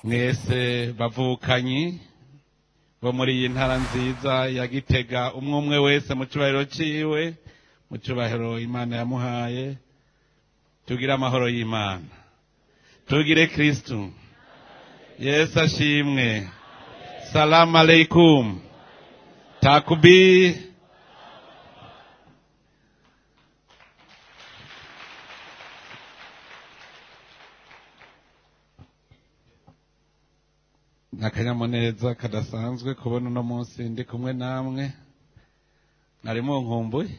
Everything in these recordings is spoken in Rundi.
mwese bavukanyi bo muri iyi ntara nziza ya Gitega, umwe wese mu cyubahiro ciwe, mu cyubahiro Imana yamuhaye. Tugire amahoro y'Imana, tugire Kristo. Yesu ashimwe. Salamu alaikum. Takbir. Nakanyamuneza kadasanzwe kubona uno munsi ndi kumwe namwe. Narimo nkumbuye.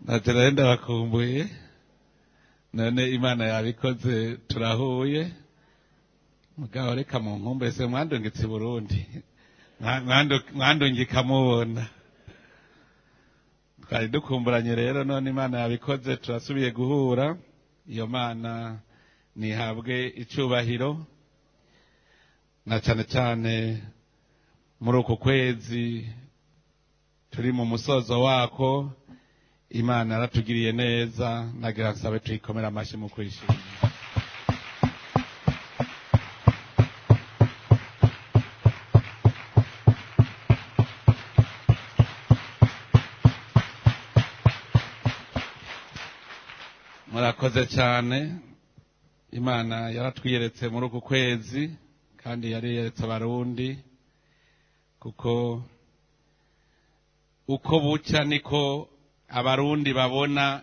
Naterenda bakumbuye. None Imana yabikoze turahuye. Mugabo reka mu nkumbuye se mwandungitse Burundi. Mwandungika mubona. Twari dukumburanye rero, none Imana yabikoze turasubiye guhura. Iyo Mana nihabwe icubahiro. Na cyane cyane muri uko kwezi turi mu musozo wako, Imana yaratugiriye neza. Nagira nsabe tuyikomera amashyi mu kwishima. Murakoze cyane. Imana yaratwiyeretse muri uko kwezi, kandi yari yeretse abarundi, kuko uko bucya niko abarundi babona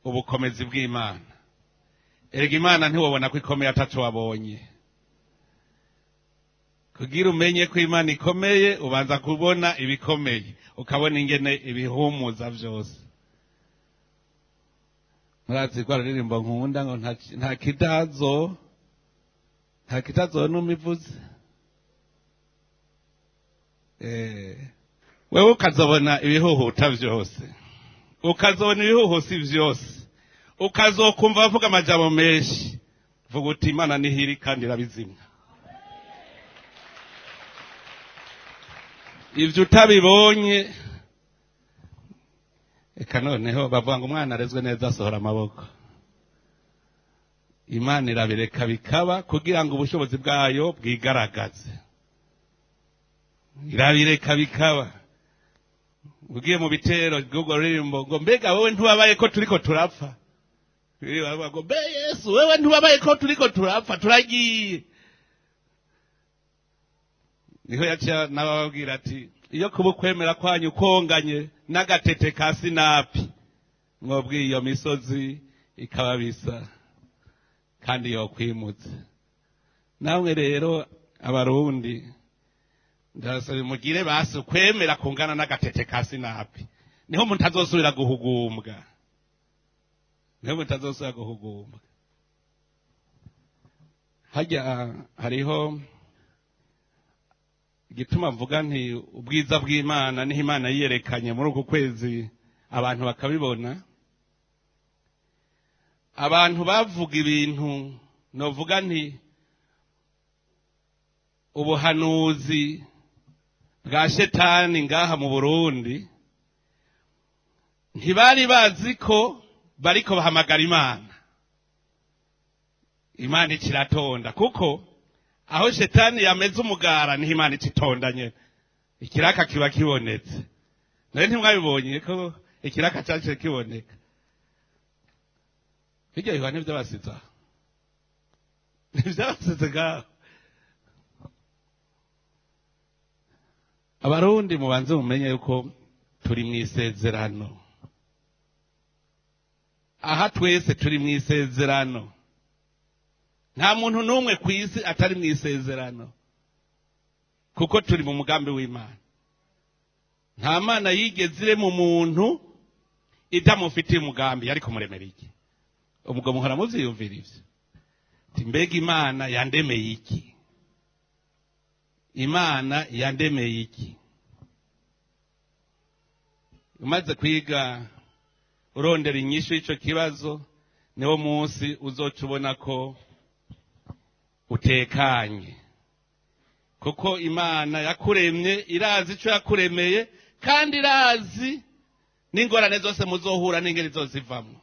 ubukomezi bw'Imana. Erega Imana ntiwabona ko ikomeye ataco wabonye. Kugira umenye ko Imana ikomeye, ubanza kubona ibikomeye, ukabona ingene ibihumuza vyose. Murazi kwa ririmbo nkunda ngo nta kitazo numivuze. Wewe ukazobona ibihuhuta vyose, ukazobona ibihuhusi vyose, ukazokumva bavuga amajambo menshi, vuga uti Imana nihiri kandi irabizimya. Ivyo utabibonye, eka noneho bavuga ngo umwana arezwe neza asohora amaboko. Imana irabireka bikaba kugira ngo ubushobozi bwayo bwigaragaze. Irabireka bikaba. Ugiye mu bitero bw'ubwo ririmbo ngo mbega wewe ntubabaye ko turiko turapfa. Ngo be Yesu wewe ntubabaye ko turiko turapfa, turagiye. Niho yacha nababwira ati iyo kubukwemera kwanyu konganye n'agatete ka sinapi, mwobwiye iyo misozi ikababisa kandi yokwimutse. Namwe rero abarundi ndasaba mugire basi kwemera kungana n'agatete ka sinapi, niho umuntu azosubira guhugumbwa. Hajya hariho igituma mvuga nti ubwiza bw'Imana niho Imana yiyerekanye muri uku kwezi, abantu bakabibona. Abantu bavuga ibintu novuga nti ubuhanuzi bwa shetani ngaha mu Burundi, ntibari bazi ko bariko bahamagara Imana. Imana ikiratonda, kuko aho shetani yameze umugara niho Imana ikitondanye, ikiraka kiba kibonetse. Nawe ntimwabibonye ko ikiraka cyaje kiboneka? Bijya Yohana by'abasiza. Byabasize ngaho. Abarundi mubanze mumenye yuko turi mu isezerano. Aha twese turi mu isezerano. Nta muntu n'umwe ku isi atari mu isezerano, kuko turi mu mugambi w'Imana. Nta Mana yigeze ire mu muntu itamufitiye umugambi, yari kumuremera iki? Ubwo muhora muvyiyumvira ivyo. Mbega Imana yandemeye iki? Imana yandemeye iki? Umaze kwiga urondera inyishu y'ico kibazo, niwo munsi uzocubona ko utekanye, kuko Imana yakuremye, irazi ico yakuremeye, kandi irazi n'ingorane zose muzohura n'ingeri zose ivamwo.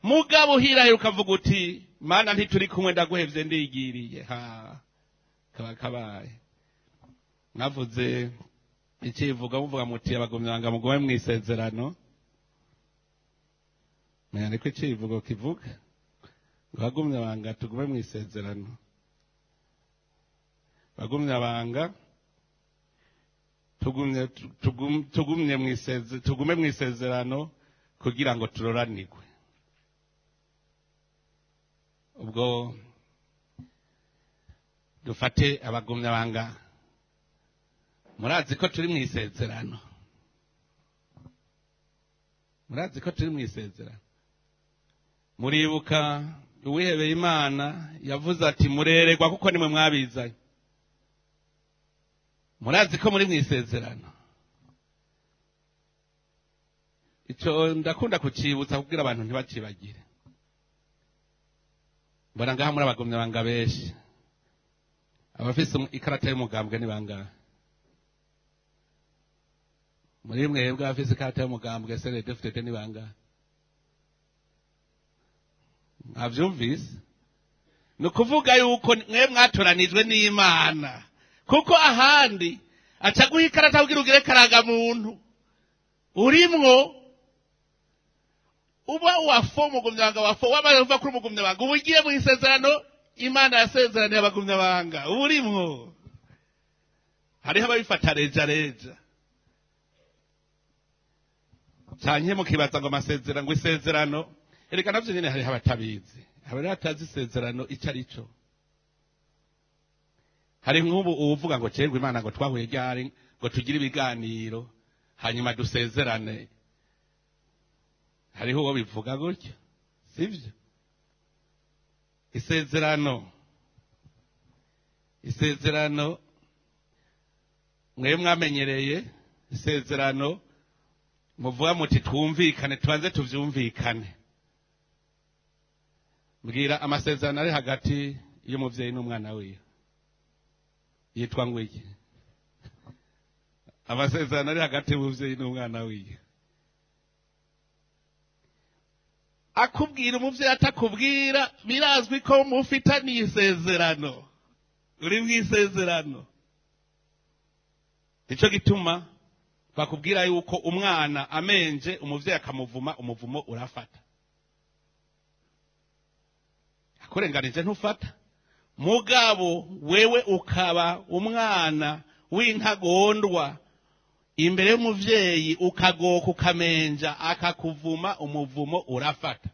Mugabo hirahira ukavuga uti mana ntituri kumwe ndaguhevye ndigiriye kaba kabaye navuze icivuga muvuga muti abagumyabanga mugume mwisezerano menya ko icivugo kivuga abagumyabanga tugume mwisezerano abagumyabanga tugume mwisezerano kugira ngo turoranirwe ubwo dufate abagumyabanga murazi ko turi mwisezerano muribuka uwihebeye Imana yavuze ati murererwa kuko nimwe mwabizanye murazi ko muri mwisezerano ico ndakunda kucibutsa kugira abantu ntibacibagire mbona ngaha muri abagumyabanga benshi abafise ikarata y'umugambwe ni bangahe muri mwebwe abafise ikarata y'umugambwe CNDD-FDD ni bangahe avyumvise ni ukuvuga yuko mwe mwatoranijwe n'Imana kuko ahandi aca guha ikarata kugira ugire karaga muntu urimwo uba wafo umugumyabanga wafo wamaze kuva kuri umugumyabanga uba ugiye mu isezerano Imana yasezeraniye abagumyabanga urimwo hariho ababifata reja canke mukibaza ngo amasezerano ngo isezerano ereka navyo nyene hariho abatabizi abari batazi isezerano ico arico hari nk'ubu uvuga ngo cerwe Imana ngo twahuye ryari ngo tugire ibiganiro hanyuma dusezerane hariho uwo bivuga gutyo sivyo isezerano mwe mwamenyereye isezerano muvuga muti twumvikane tubanze tuvyumvikane mbwira amasezerano ari hagati y'umuvyeyi n'umwana wiwe yitwa ngwiki amasezerano ari hagati y'umuvyeyi n'umwana wiwe akubwira umuvyeyi atakubwira birazwi ko mufitaniye isezerano uri mwisezerano nico gituma bakubwira yuko umwana amenje umuvyeyi akamuvuma umuvumo urafata akurenganije ntufata mugabo wewe ukaba umwana w'inkagondwa imbere y'umuvyeyi ukagoka ukamenja akakuvuma umuvumo urafata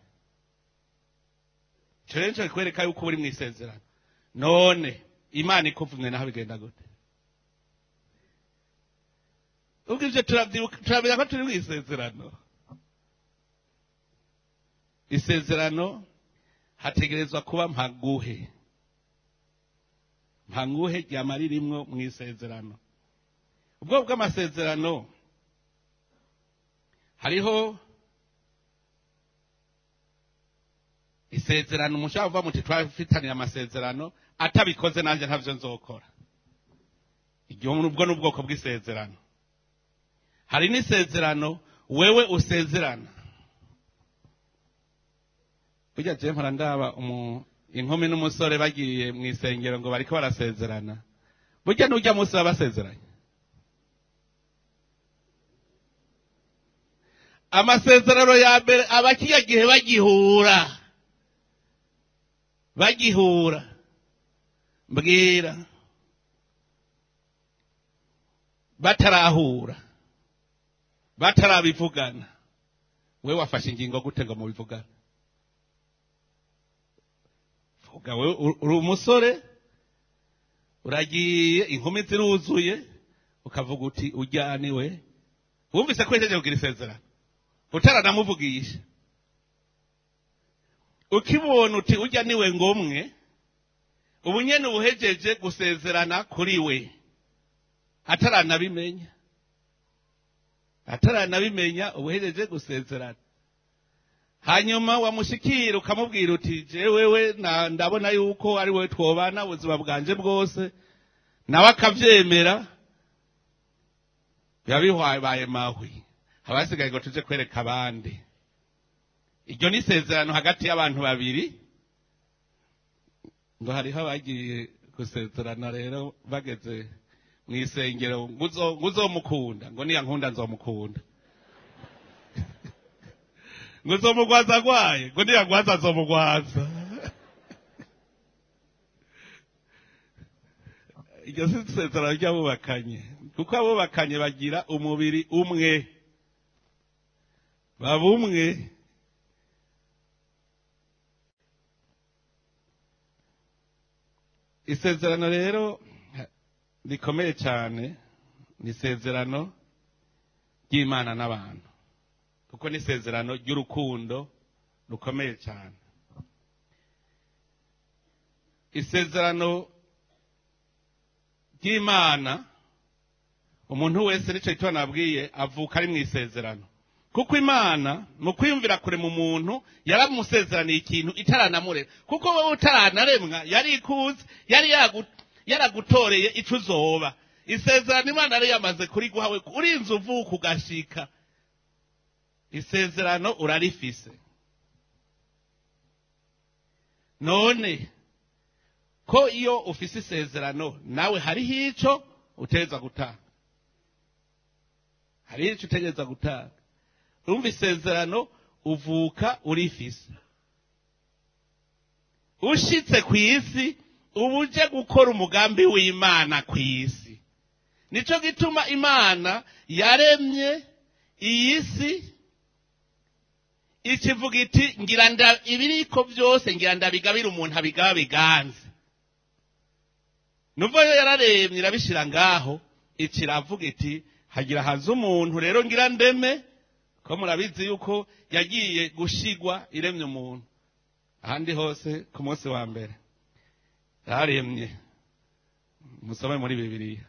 cyo kwereka yuko uri mwisezerano none Imana ikuvumye naho bigenda gute ubwo ivyo turabira ko turi mwisezerano isezerano hategerezwa kuba mpaguhe ryama ririmwo mwisezerano ubwo bw'amasezerano hariho isezerano mushaka kuva muti twafitaniye amasezerano atabikoze nanje ntavyo nzokora iryo ubwo n'ubwoko bw'isezerano hari n'isezerano wewe usezerana burya je mpora ndaba inkumi n'umusore bagiye mu isengero ngo bariko barasezerana burya n'urya munsi babasezeranye amasezerano ya mbere abakiya gihe bagihura mbwira batarahura batarabivugana we wafashe ingingo gute ngo mubivugana vuga we uri umusore uragiye inkumi ziruzuye ukavuga uti ujyaniwe wumvise ko yejeje kugira isezerano utaranamuvugisha ukibona uti ujya niwe ngomwe ubu nyene ubuhejeje gusezerana kuri we ataranabimenya ubuhejeje gusezerana hanyuma wamushikira ukamubwira uti je wewe ndabona yuko ari wewe twobana ubuzima bwanje bwose nawe akavyemera yabihwaye mahwi habasigaye ngo tuje kwereka abandi iryo ni isezerano hagati y'abantu babiri ngo hariho abagiye gusezerana rero bageze mu isengero ngo uzomukunda ngo niya nkunda nzomukunda ngo uzomugwaza gwaye ngo niya ngwaza nzomugwaza. Iryo si isezerano ry'abubakanye, kuko abubakanye bagira umubiri umwe, baba umwe. Isezerano rero rikomeye cyane ni isezerano ry'Imana n'abantu, kuko ni isezerano ry'urukundo rukomeye cyane. Isezerano ry'Imana umuntu wese nicyo cyo nabwiye avuka ari mu isezerano, kuko Imana mu kwiyumvira kure mu muntu yaramusezeraniye ikintu itaranamurera, kuko wowe utaranaremwa yari ikuzi, yaragutoreye ico uzoba. Isezerano Imana yari yamaze kuri guhawe urinze uvuka ugashika, isezerano urarifise. None ko iyo ufise isezerano nawe hariho ico uteza gutanga, hariho ico utegeza gutanga. Urumva isezerano uvuka urifise, ushitse ku isi ubuje gukora umugambi w'Imana ku isi. Nico gituma Imana yaremye iyi si ikivuga iti ngira ibiriko byose ngira ndabigabira umuntu abigaba biganze. Nuvo yo yararemye irabishira ngaho ikiravuga iti hagira haza umuntu rero ngira ndeme, ko murabizi yuko yagiye gushigwa iremye umuntu. Ahandi hose ku munsi wa mbere yaremye, musome muri Bibiliya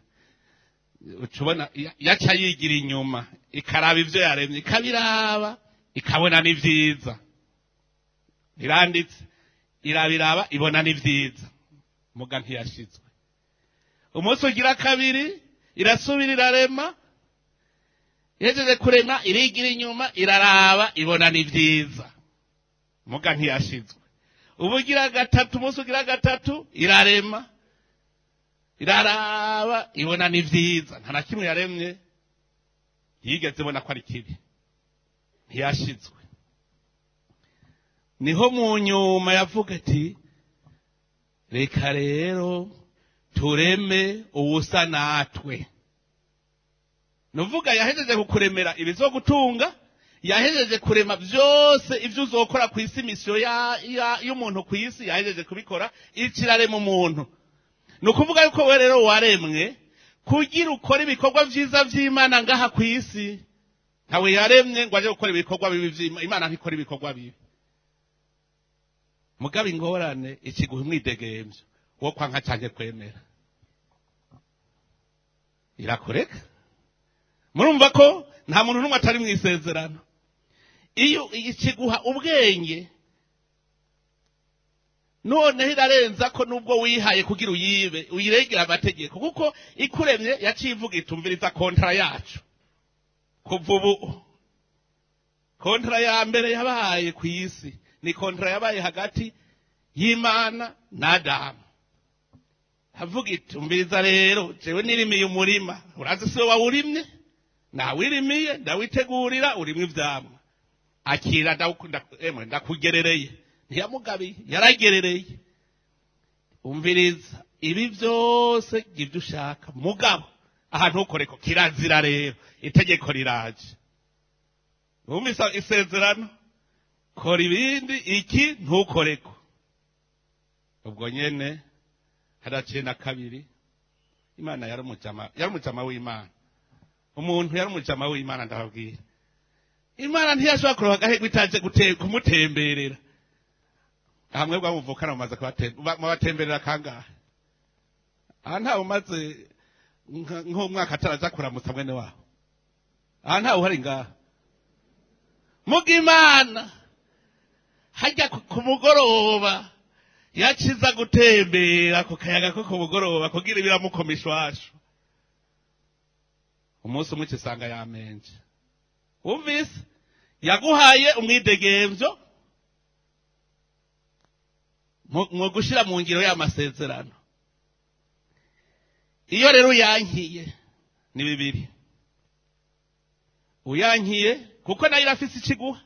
ucubona yaca yigira inyuma ikaraba ivyo yaremye, ikabiraba ikabona ni vyiza, iranditse irabiraba ibona ni vyiza, muga ntiyashizwe. Umunsi ugira kabiri irasubira irarema, yejeje kurema irigira inyuma iraraba ibona ni vyiza, muga ntiyashizwe. Ubugira gatatu, umunsi ugira gatatu irarema iraraba ibona ni vyiza, nta na kimwe yaremye yigeze ibona ko ari kibi, ntiyashizwe. Niho mu nyuma yavuga ati reka rero tureme ubusa natwe. Nuvuga yahejeje kukuremera ibizogutunga, yahejeje kurema byose ivyo uzokora ku isi, misiyo y'umuntu ku isi yahejeje kubikora, ikirarema umuntu. Nukuvuga yuko we rero waremwe kugira ukora ibikorwa vyiza vy'Imana ngaha ku isi. Ntawe yaremye ngo aje gukora ibikorwa bibi vy'Imana, Imana ntikora ibikorwa bibi. Mugabe ingorane ikiguha umwidegemvyo wo kwanka cyane kwemera irakoreka. Murumva ko nta muntu n'umwe atari mu isezerano. Iyo ikiguha ubwenge none irarenza ko nubwo wihaye kugira uyibe uyiregera amategeko, kuko ikuremye yacivuga itumviriza kontra yacu. Kuva ubu kontra ya mbere yabaye ku isi ni kontra yabaye hagati y'Imana na Adamu. Havuga itumviriza rero jewe nirimiye umurima, urazi se wawurimye nawirimiye ndawitegurira urimwe ivyamwa, akira ndakugerereye. Ntiyamugabiye yaragerereye. Umviriza ibi byose givyo ushaka, mugabo ahantu ukoreko kirazira. Rero itegeko riraje, umisa isezerano kora ibindi, iki ntukoreko. Ubwo nyene haraciye na kabiri Imana yarumujama w'Imana, umuntu yarumujama w'Imana. Ndababwira Imana ntiyashobora kuroha gahego itaje kumutemberera. Hamwe bwamuvukana mumaze kubatemberera kangahe? Aha ntawe umaze nk'umwaka ataraza kuramutsa mwene wabo, aha ntawe uhari ngaha. Muga Imana hajya ku mugoroba yaciza gutembera ku kayaga ko ku mugoroba kugira ibiramukoma ishwasho. Umunsi umwe cisanga yamenje. Umvise yaguhaye umwidegemvyo mu gushira mu ngiro y'amasezerano. Iyo rero uyankiye ni bibiri. Uyankiye kuko nayo irafise ikiguha,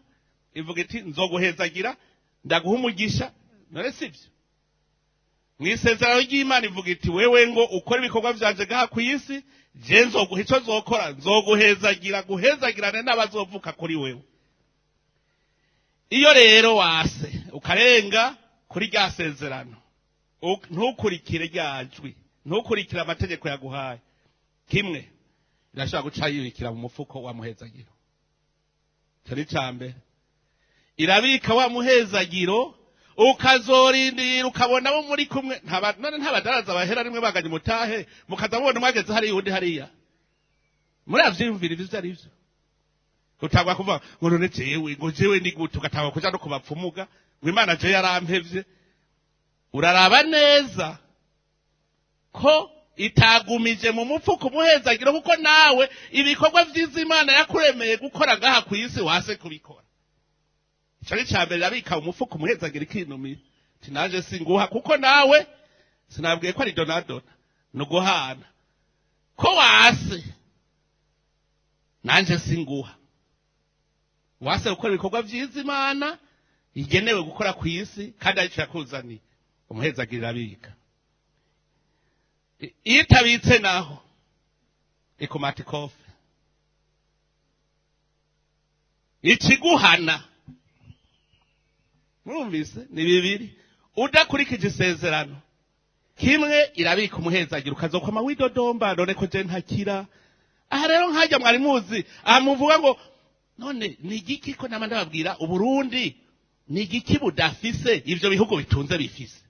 ivuga iti nzoguhezagira, ndaguha umugisha, none sivyo. Mwisezerano ry'Imana ivuga iti wewe ngo ukora ibikorwa vyanje gaha ku isi, je nzoguha ico zokora, nzoguhezagira, guhezagirana n'abazovuka kuri wewe. Iyo rero wase ukarenga kuri rya sezerano, ntukurikire ryajwi, ntukurikire amategeko yaguhaye, kimwe irashobora guca yibikira mu mufuko wa muhezagiro. Cari cambe irabika wa muhezagiro, ukazorindira ukabona bo muri kumwe, none ntabadaraza bahera rimwe baganye mutahe, mukaza mubona mwageze hari undi hariya. Muri avyimvira ivyo ari byo. Utagwa kuvuga ngo none jewe ndi gute, ugatagwa kuja no kubapfumuga ngo Imana je yarampevye. Uraraba neza ko itagumije mu mupfuko muhezagiro, kuko nawe ibikorwa vyiza Imana yakuremeye gukora gaha ku isi wase kubikora. Cari cyambere abika umufuko umuhezagiro ikinumi, tinaje singuha kuko nawe sinabwiye ko ari donadona no guhana ko wase, nanje singuha wase gukora ibikorwa vyiza Imana igenewe gukora ku isi, kandi ari cyakuzani umuhezagiro abika. Itabitse naho ikomatikofe ikiguhana. Mwumvise ni bibiri. Udakurikije isezerano, kimwe irabika umuhezagiro ukazokoma widodomba, none ko je ntakira. Aha rero nkajya mwari muzi amuvuga ngo none ni igiki ko nama ndababwira Uburundi ni igiki budafise ivyo bihugu bitunze bifise.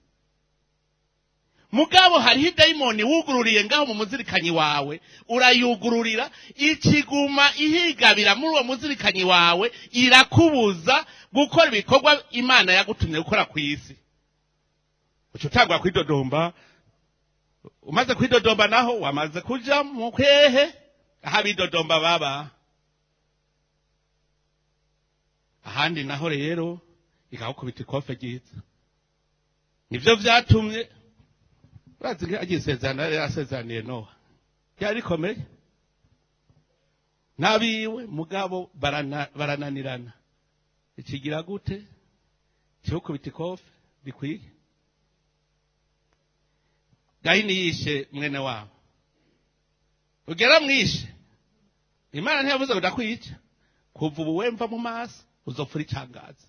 Mugabo hariho daimoni wugururiye ngaho mu muzirikanyi wawe, urayugururira ikiguma ihigabira muri uwo muzirikanyi wawe, irakubuza gukora ibikorwa Imana yagutumye gukora ku isi. Ucutangwa kwidodomba, umaze kwidodomba naho wamaze kuja mu kwehe aha bidodomba baba. Ahandi naho rero ikakubita ikofe giza. Nivyo vyatumye bazi agisezerana yasezeraniye Noha yari komeye nabiwe, mugabo barananirana. Ikigira gute cyo kubita ikofe bikwiye. Gahini yishe mwene wabo, ugera mwishe, Imana ntiyavuze ngo ndakwica, kuva ubu wemva mu maso uzopfura icangaza.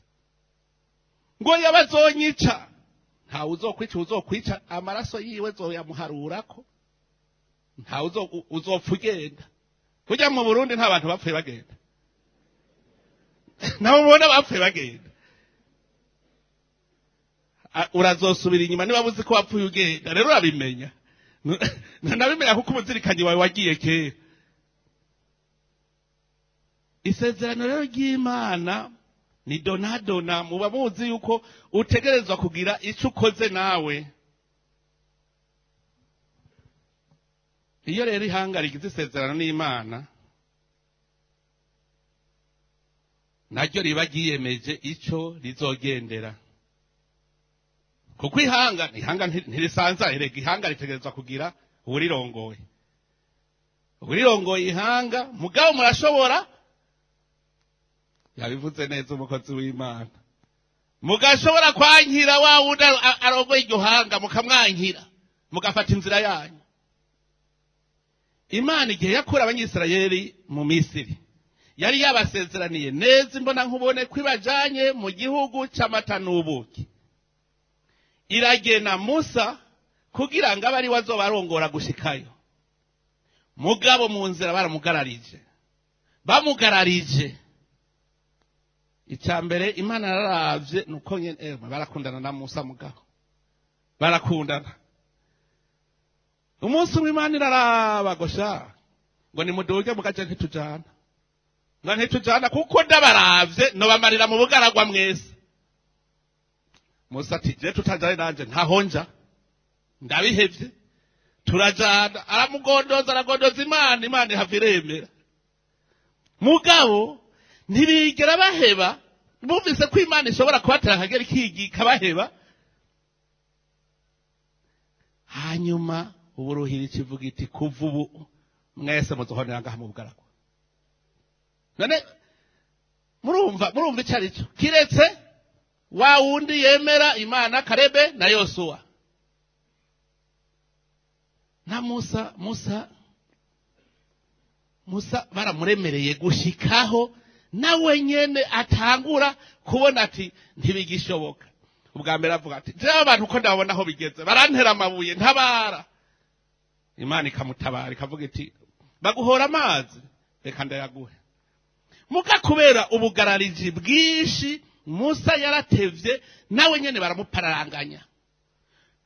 Ngo yabazonyica, nta uzokwica amaraso yiwe zoyamuharurako, nta uzopfa ugenda. Kujya mu Burundi nta bantu bapfuye bagenda, nabo mubona bapfuye bagenda. Urazosubira inyuma niba buzi ko wapfuye ugenda, rero urabimenya. Nabimenya kuko umuzirikanyi wawe wagiye kera. Isezerano rero ry'Imana ni donadona, muba muzi yuko utegerezwa kugira ico ukoze nawe. Iyo rero ihanga rigize isezerano n'Imana, naryo riba ryiyemeje ico rizogendera. Kuko ihanga ntirisanza, erega ihanga ritegerezwa kugira urirongoye. Urirongoye ihanga, mugabo murashobora, yabivuze neza umukozi w'Imana, mugashobora kwankira wa wundi arongoye iryo hanga, mukamwankira mugafata inzira yanyu. Imana igihe yakura abanyisirayeli mu Misiri, yari yabasezeraniye neza imbona nkubone kwibajanye mu gihugu c'amata n'ubuki. Iragena Musa kugira ngo abari wazobarongora gushikayo, mugabo mu nzira bamugararije. Icambere Imana yararavye nuko nyene barakundana na Musa, mugabo barakundana. Umunsi w'Imana iraraba gosha ngo nimuduge mugaje ntitujana, ngo ntitujana kuko ndabaravye no bamarira mu bugaragwa mwese. Musa ati je tutajane nanje ntahonja, ndabihevye turajana. Aragondoza Imana ihaviremera. Mugabo ntibigera baheba, bumvise ko Imana ishobora kubatera akagera ikigi kabaheba. hanyuma uburuhira ikivuga iti kuva ubu mwese muzohonera ngaha mu bugaragu. None murumva icyo ari cyo kiretse wa wundi yemera Imana Karebe na Yosuwa na Musa baramuremereye gushikaho nawe nyene atangura kubona ati ntibigishoboka. Ubwa mbere avuga ati je abantu uko ndabona aho bigeze barantera amabuye ntabara. Imana ikamutabara ikavuga iti baguhora amazi reka ndayaguhe. Muka kubera ubugarariji bwinshi Musa yaratevye nawe nyene baramupararanganya.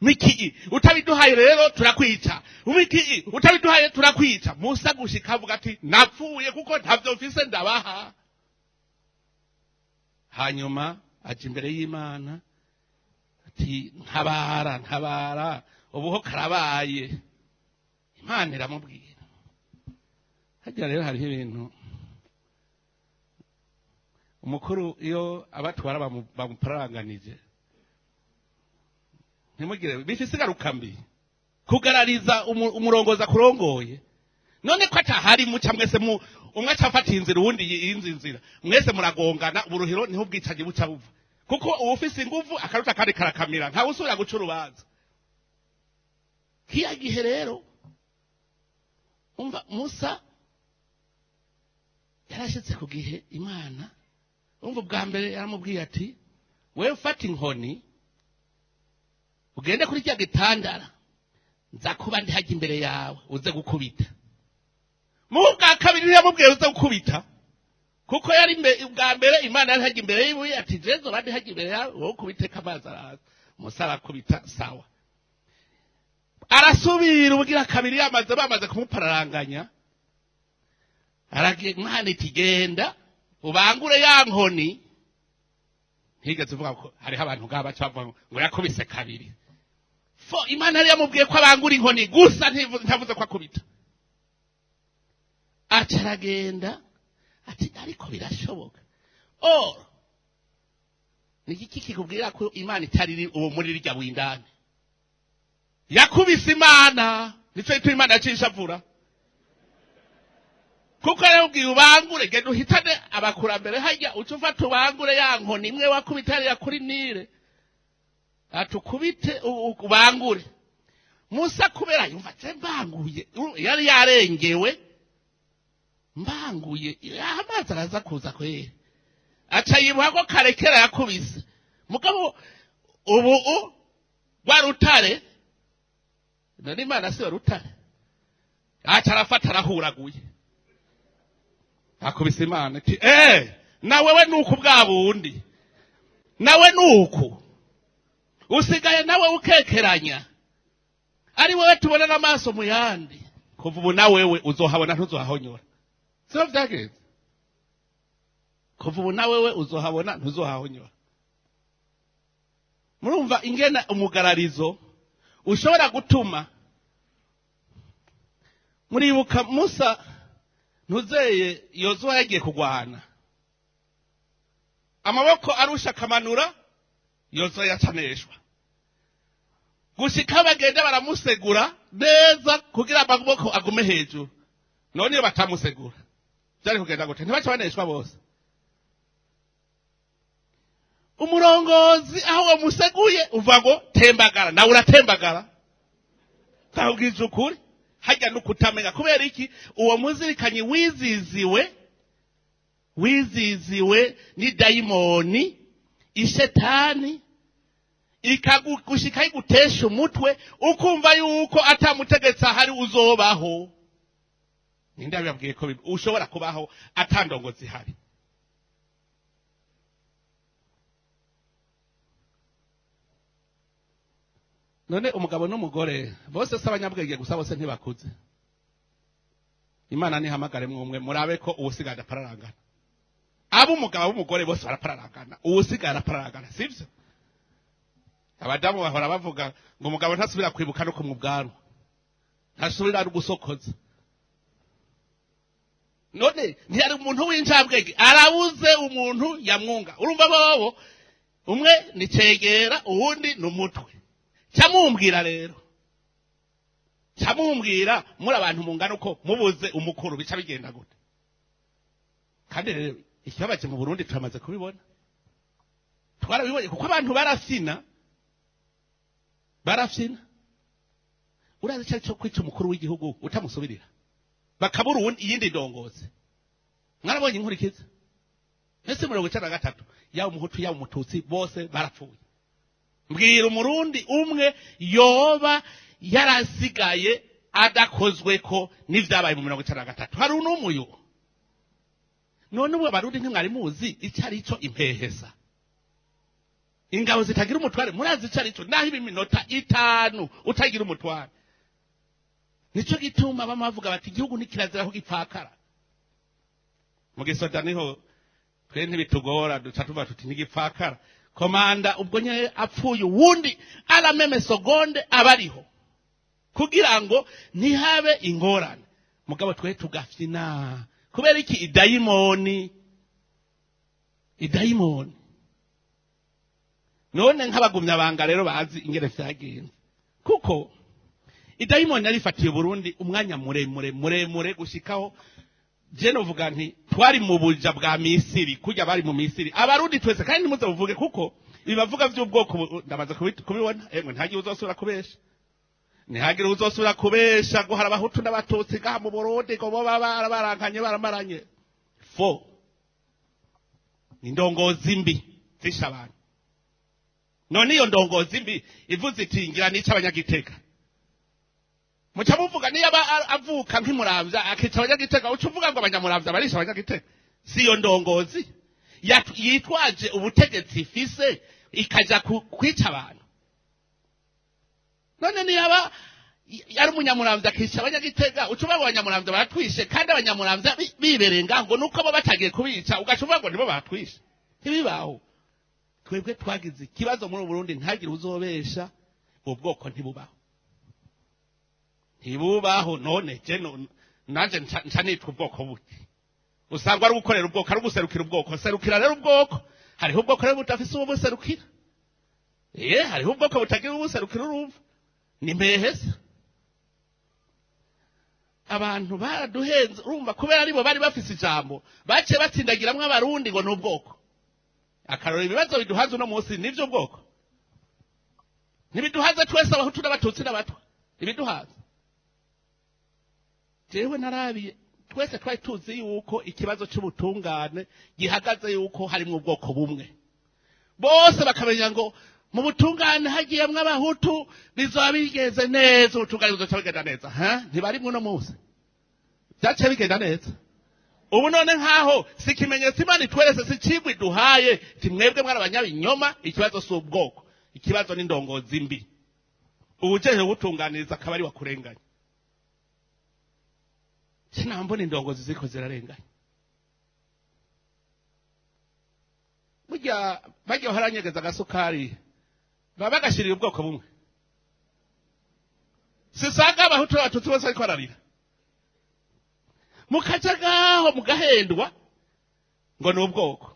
Miki utabiduhaye rero turakwica. Miki utabiduhaye turakwica. Musa gushika avuga ati napfuye kuko ntavyo mfise ndabaha. Hanyuma aje imbere y'Imana ati ntabara ubuho karabaye. Imana iramubwira. Hajya rero hariho ibintu umukuru iyo abatwara bamupararanganije ntimugire bifise ingaruka mbi kugarariza umurongoza kurongoye. None ko atahari muca mwese umwe acafata inzira uwundi yinzi inzira mwese muragongana uburuhiro niho bwicaje buca buva kuko uwufise inguvu akaruta kandi karakamira nta usubira guca urubanza. Kiya gihe rero umva Musa yarashitse ku gihe Imana umva bwa mbere yaramubwiye ati wewe ufata inkoni ugende kuri cya gitandara nza kuba ndi haje imbere yawe uze gukubita. Mu bwa kabiri yamubwiye uze gukubita kuko yari bwa mbere Imana yari haje imbere yiwe ati jezo bandi haje imbere yawe wowe ukubite kamazi araza. Musa arakubita sawa. Arasubira ubugira kabiri bamaze kumupararanganya aragiye Imana iti genda ubangure ya nkoni. Higeze uvuga ko hariho abantu ngaba bacavuga ngo yakubise kabiri. Imana yari yamubwiye ko abangura inkoni gusa ntavuze ko akubita. Acaragenda ati ariko birashoboka. Ni iki kikubwira ko Imana itari uwo muri rya windane. Yakubise Imana nico itu Imana yacishavura. Kuko rero ubwiye ubangure genda uhitane abakurambere hajya ucufata ubangure ya nkoni imwe wakubita ya kuri Nile atukubite ubangure. Musa kubera yumva mbanguye yari yarengewe mbanguye amazi araza kuza kwere aca yibuha ko karekera yakubise mugabo ubu rutare none Imana si rutare aca arafata arahuraguye akubise Imana ati nawewe nuko bwa bundi nawe nuko usigaye nawe ukekeranya ari wowe tubona n'amaso mu yandi kuva ubu nawewe uzohabona ntuzohahonyora. Sio vyake kuva ubu nawewe uzohabona ntuzohahonyora. Murumva ingena umugararizo ushobora gutuma muribuka Musa ntuzeye Yozuwa yagiye kugwana amaboko arusha kamanura Yozuwa yacaneshwa gushika bagenda baramusegura neza kugira amaboko agume hejuru. None batamusegura byari kugenda gute ntibacaneshwa bose. Umurongozi aho wamuseguye uva ngo tembagara nawe uratembagara kabwiza ukuri hajya no kutamenya kubera iki uwo muzirikanye wiziziwe ni daimoni ishetani ikagushika igutesha umutwe ukumva yuko atamutegetsa hari uzobaho. Ninde yababwiye ko ushobora kubaho atandongozi hari. None umugabo n'umugore bose sabanyabwenge gusa bose ntibakuze. Imana nihamagare mwumwe murabe ko uwusigara pararangana. Abo umugabo n'umugore bose barapararangana uwusigara pararangana sivyo. Abadamu bahora bavuga ngo umugabo ntasubira kwibuka no kumubwaro ntasubira gusokoza. None ntiyari umuntu w'injabwenge arabuze umuntu yamwunga. Urumva bobo umwe ni cegera uwundi n'umutwe. Cyamumbwira rero Camumbwira muri abantu mungana uko mubuze umukuru bica bigenda gute. Kandi rero ikibabaje mu Burundi turamaze kubibona. Twarabibonye kuko abantu barafina. Urazi cyo kwica umukuru w'igihugu utamusubirira. Bakabura iyindi ndongozi. Mwarabonye inkurikiza. Ese 1993 yawo umuhutu yawo umututsi bose barapfuye. Mbwira umurundi umwe yoba yarasigaye adakozwe ko n'ivyabaye mu 1993. Hari unumuyo. None ubu abarundi ntimwari muzi icyari cyo impehesa. Ingabo zitagira umutware murazi icyari cyo naho iminota 5 utagira umutware. Nico gituma bamavuga bati igihugu nikirazira ko gipfakara. Mu gisoda niho twe ntibitugora duca tuva tuti nigipfakara. Komanda ubwo nye apfuye wundi arameme segonde abariho kugira ngo ntihabe ingorane. Mugabo twe tugafyina kubera iki idayimoni none nk'abagumya banga rero bazi ingere vyagenze kuko idayimoni yarifatiye Burundi umwanya muremure gushikaho je novuga nti twari mu buja bwa Misiri kujya bari mu Misiri abarundi twese kandi muze buvuge kuko bibavuga vy'ubwoko ndabaza kubibona ntagire uzosubira kubesha ntihagire uzosubira kubesha ngo harabahutu n'abatutsi gaha mu Burundi ngo bo barankanye baramaranye indongozi mbi zisha abantu none iyo ndongozi mbi ivuze iti ngira nica abanyagitega muca muvuga niyo avuka nk'imuramvya akica abanyagitega uca uvuga ngo abanyamuramvya barisha abanyagitega si iyo ndongozi yitwaje ubutegetsi ifise ikaja kwica abantu none niyo yari umunyamuramvya akica abanyagitega uca uvuga ngo abanyamuramvya baratwishe kandi abanyamuramvya biberenga ngo nuko bo batagiye kubica ugaca uvuga ngo nibo batwishe ntibibaho. Twebwe twagize ikibazo muri Burundi ntagire uzobesha ubwoko ntibubaho none je nanje nca nitwa ubwoko buti usanga ari gukorera ubwoko ari guserukira ubwoko serukira rero ubwoko hariho ubwoko rero butafise uwo buserukira hariho ubwoko butagira ubuserukira urumva ni mbeheza abantu baraduhenze urumva kubera aribo bari bafise ijambo bace batsindagiramwe abarundi ngo n'ubwoko akarora ibibazo biduhaza no munsi nivyo bwoko nibiduhaza twese abahutu n'abatutsi n'abatwa ibiduhaza jewe narabiye twese twari tuzi yuko ikibazo cy'ubutungane gihagaze yuko hari mu bwoko bumwe bose bakamenya ngo mu butungane hagiyemwe abahutu bizoba bigeze neza ubutungane buzoca bigenda neza ntibari mwe no munsi byace bigenda neza ubu none nkaho sikimenyetso Imana itwerese sikigwi duhaye timwebwe mwari abanyabinyoma ikibazo s'ubwoko ikibazo n'indongozi mbi ubujeje butunganiriza akabari wakurenganya sinambona indongozi ziko zirarenganya bajya haranyegeza agasukari baba bagashirira ubwoko bumwe sisanga abahutu n'abatutsi bose ariko ararira mukajagaho mugahendwa ngo n'ubwoko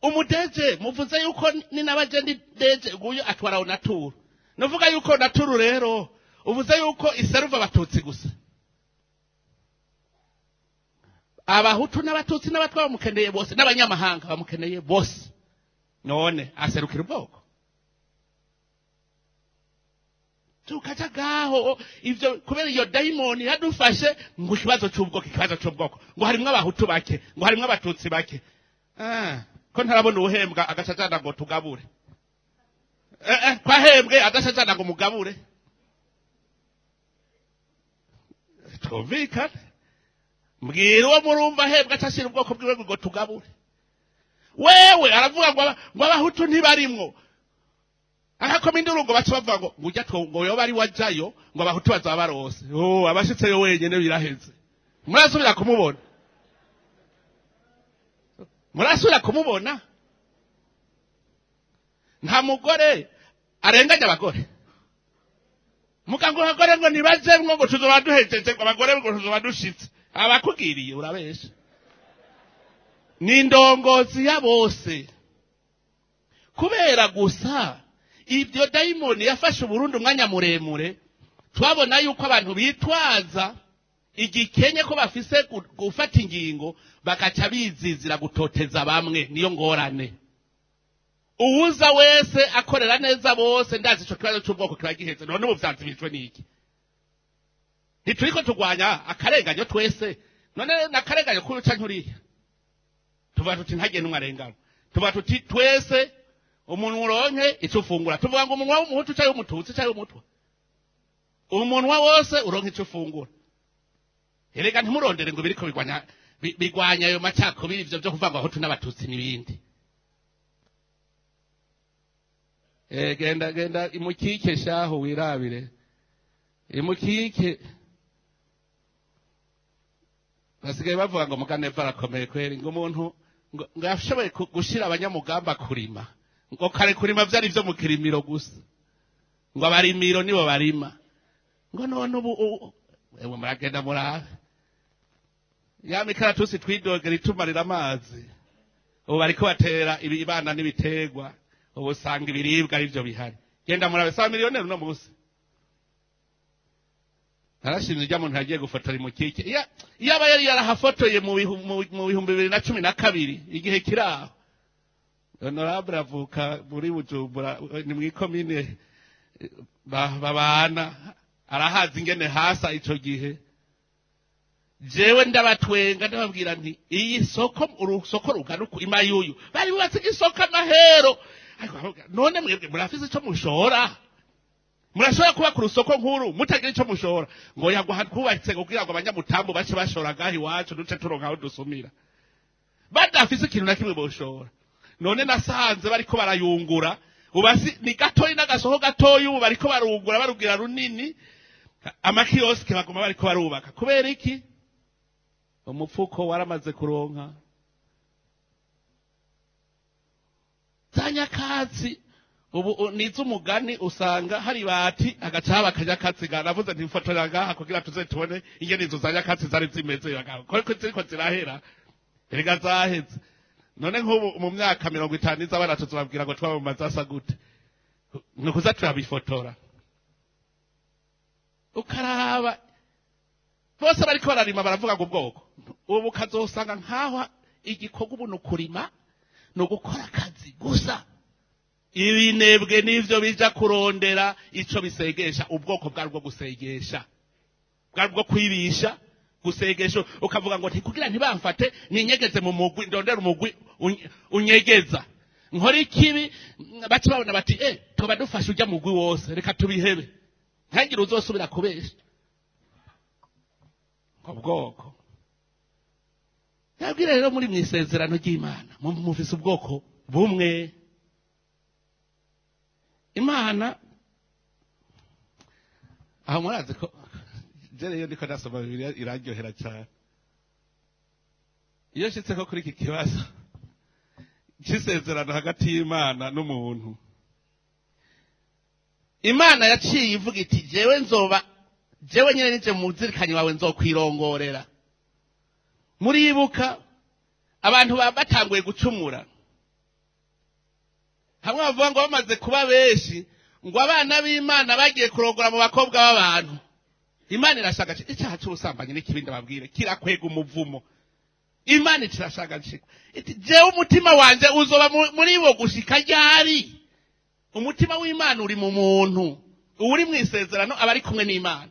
umudeje muvuze yuko ni nabajendi deje guyo atwara onaturu novuga yuko naturu rero uvuze yuko iseruva abatutsi gusa abahutu n'abatutsi n'abatwa bamukeneye bose n'abanyamahanga bamukeneye bose none aserukira ubwoko tukajagaho ivyo kubera iyo daimoni yadufashe ngo ikibazo cy'ubwoko ngo harimwe abahutu bake ngo harimwe abatutsi bake ko ntarabona uhembwa agashajana ngo tugabure kwahembwe adashajana ngo mugabure twumvikane mbwira uwo murumva ahembwa acashira ubwoko bwiwe ngo tugabure wewe aravuga ngo abahutu ntibarimwo akakoma indurungo baca bavuga ngo ujya ngo yoba ari wajayo ngo abahutu bazaba barose abashitseyo wenyene biraheze murasubira kumubona nta mugore arenganya abagore mukango abagore ngo nibajemwo ngo tuzoba duhejeje ngo abagore ngo tuzoba dushitse abakugiriye urabesha ni indongozi ya bose kubera gusa ibyo daimoni yafashe Burundi umwanya muremure twabona yuko abantu bitwaza igikenye ko bafise gufata ingingo bagaca bizizira gutoteza bamwe, niyo ngorane. Uwuza wese akorera neza bose, ndazi ico kibazo cy'ubwoko kiba gihetse. None ubu vyanzimijwe niki? Ntituriko tugwanya akarenganyo twese. None nakarenganyo kuri uca nkuriya. Tuvuga tuti ntagiye numwe arengana. Tuvuga tuti twese umuntu uronke ico ufungura. Tuvuga ngo umunwa w'umuhutu cyangwa umututsi cyangwa umutwa. Umunwa wose uronke ico ufungura. Erega ntimurondere ngo biriko bigwanya ayo macakubiri ivyo byo kuvuga ngo aho n'abatutsi n'ibindi. Genda imukike shaho wirabire. Imukike basigaye bavuga ngo muganeva arakomeye kweri, ngo umuntu ngo yashoboye gushira abanyamugamba kurima, ngo kare kurima vyari vyo mu kirimiro gusa, ngo abarimiro nibo barima, ngo none ubu ewe muragenda murabe ya mikaratusi twidogera itumarira amazi, ubu bariko batera ibibana n'ibitegwa, ubu usanga ibiribwa arivyo bihari. Genda murabe sa miliyoni no musi. Narashimye ijya muntu yagiye gufotora imukike. Iyaba yari yarahafotoye mu 2012 igihe kiraho. Honorable avuka muri Bujumbura ni mu ikomine babana, arahazi ingene hasa ico gihe. Jewe ndabatwenga ndababwira nti iyi soko urusoko ruganuka imayuyu bari bubatse isoko amahero. None mwebwe murafise ico mushora, murashobora kuba ku rusoko nkuru mutagira ico mushora, ngo yagwa kubatse kugira ngo abanyamutambo bace bashora gahi wacu duce turonka aho dusumira, badafise ikintu na kimwe boshora. None nasanze bariko barayungura, ubasi ni gatoyi n'agasoho gatoyi, ubu bariko barungura barugira runini, amakioske bagoma bariko barubaka. Kubera iki? Umupfuko waramaze kuronka. Zanyakazi ubu nizo umugani usanga hari bati agacaba kajya katsiga. Navuze nti mfotora ngaha kugira tuze tubone ingene izo zanyakazi zari zimeze bagabo, ko ziriko zirahera erega zaheze. None nk'ubu mu myaka 50 izabana tuzababwira ngo twabamaze asa gute, nukuza turabifotora ukaraba bose bariko bararima baravuga ngo ubwoko. Ubu kazosanga nkaho igikorwa ubu nukurima no gukora akazi gusa. Ibinebwe nivyo bija kurondera ico bisegesha, ubwoko bwarwo gusegesha, bwarwo kwibisha gusegesha. Ukavuga ngo kugira ntibamfate ninyegeze mu mugwi, ndondera umugwi unyegeza nkora ikibi, baci babona bati toba dufashe ujya mugwi wose, reka tubihebe ntagira uzosubira kubesha ubwoko. Yabwira rero muri mwisezerano ry'Imana mufise ubwoko bumwe. Imana aho murazi ko jere yo ndiko nasoma Bibiliya iraryohera cyane. Iyo shitse ko kuri iki kibazo cy'isezerano hagati y'Imana n'umuntu, Imana yaciye ivuga iti jewe nyene nije muzirikanye wawe nzokwirongorera. Muribuka abantu batanguye gucumura, hamwe bavuga ngo bamaze kuba benshi, ngo abana b'Imana bagiye kurongora mu bakobwa b'abantu. Imana irashaka icyaha cy'ubusambanyi n'ikibindi babwire kirakwega umuvumo. Imana irashaka nshika iti jewe umutima wanje uzoba muri bo gushika ryari. Umutima w'Imana uri mu muntu, uri mu isezerano abari kumwe n'Imana.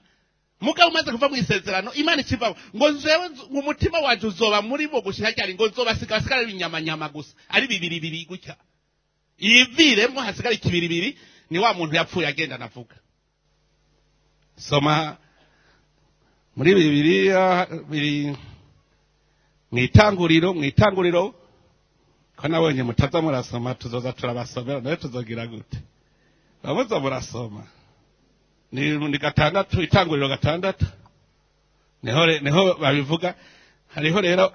Mugabo umaze kuva mu isezerano Imana ikiva ngo jewe umutima wanje uzoba muri bo gushika ryari, ngo zobasigara ibinyamanyama gusa ari bibiri gutya. Iviremo hasigara ikibiribiri, ni wa muntu yapfuye agenda navuga. Soma muri Bibiliya biri mwitanguriro ko nabonye mutaza murasoma, tuzoza turabasomera nawe tuzogira gute bamuza murasoma. Ni gatandatu, itanguriro gatandatu niho babivuga. Hariho rero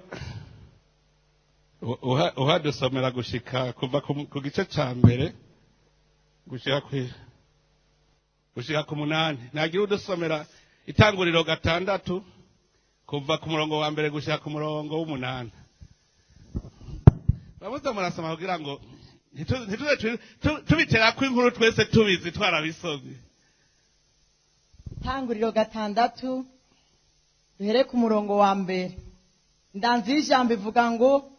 uhadusomera gushika kuva ku gice ca mbere gushika ku 8. Nagira udusomera itanguriro gatandatu kuva ku murongo wa mbere gushika ku murongo w'8. Bamuza murasoma kugira ngo ntituze tubitera ko inkuru twese tubizi twarabisomye. Tanguriro gatandatu duhere ku murongo wa mbere. Ndanzi y'ijambo ivuga ngo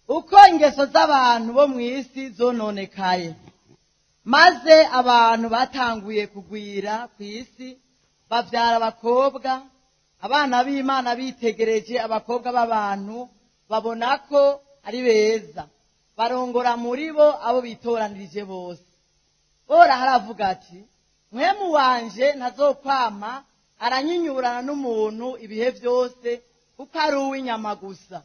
uko ingeso z'abantu bo mu isi zononekaye, maze abantu batanguye kugwira ku isi bavyara abakobwa. Abana b'Imana bitegereje abakobwa b'abantu babona ko ari beza, barongora muri bo abo bitoranirije bose. Ora haravuga ati, mwemu wanje ntazokwama aranyinyurana n'umuntu ibihe byose, kuko ari uw'inyama gusa.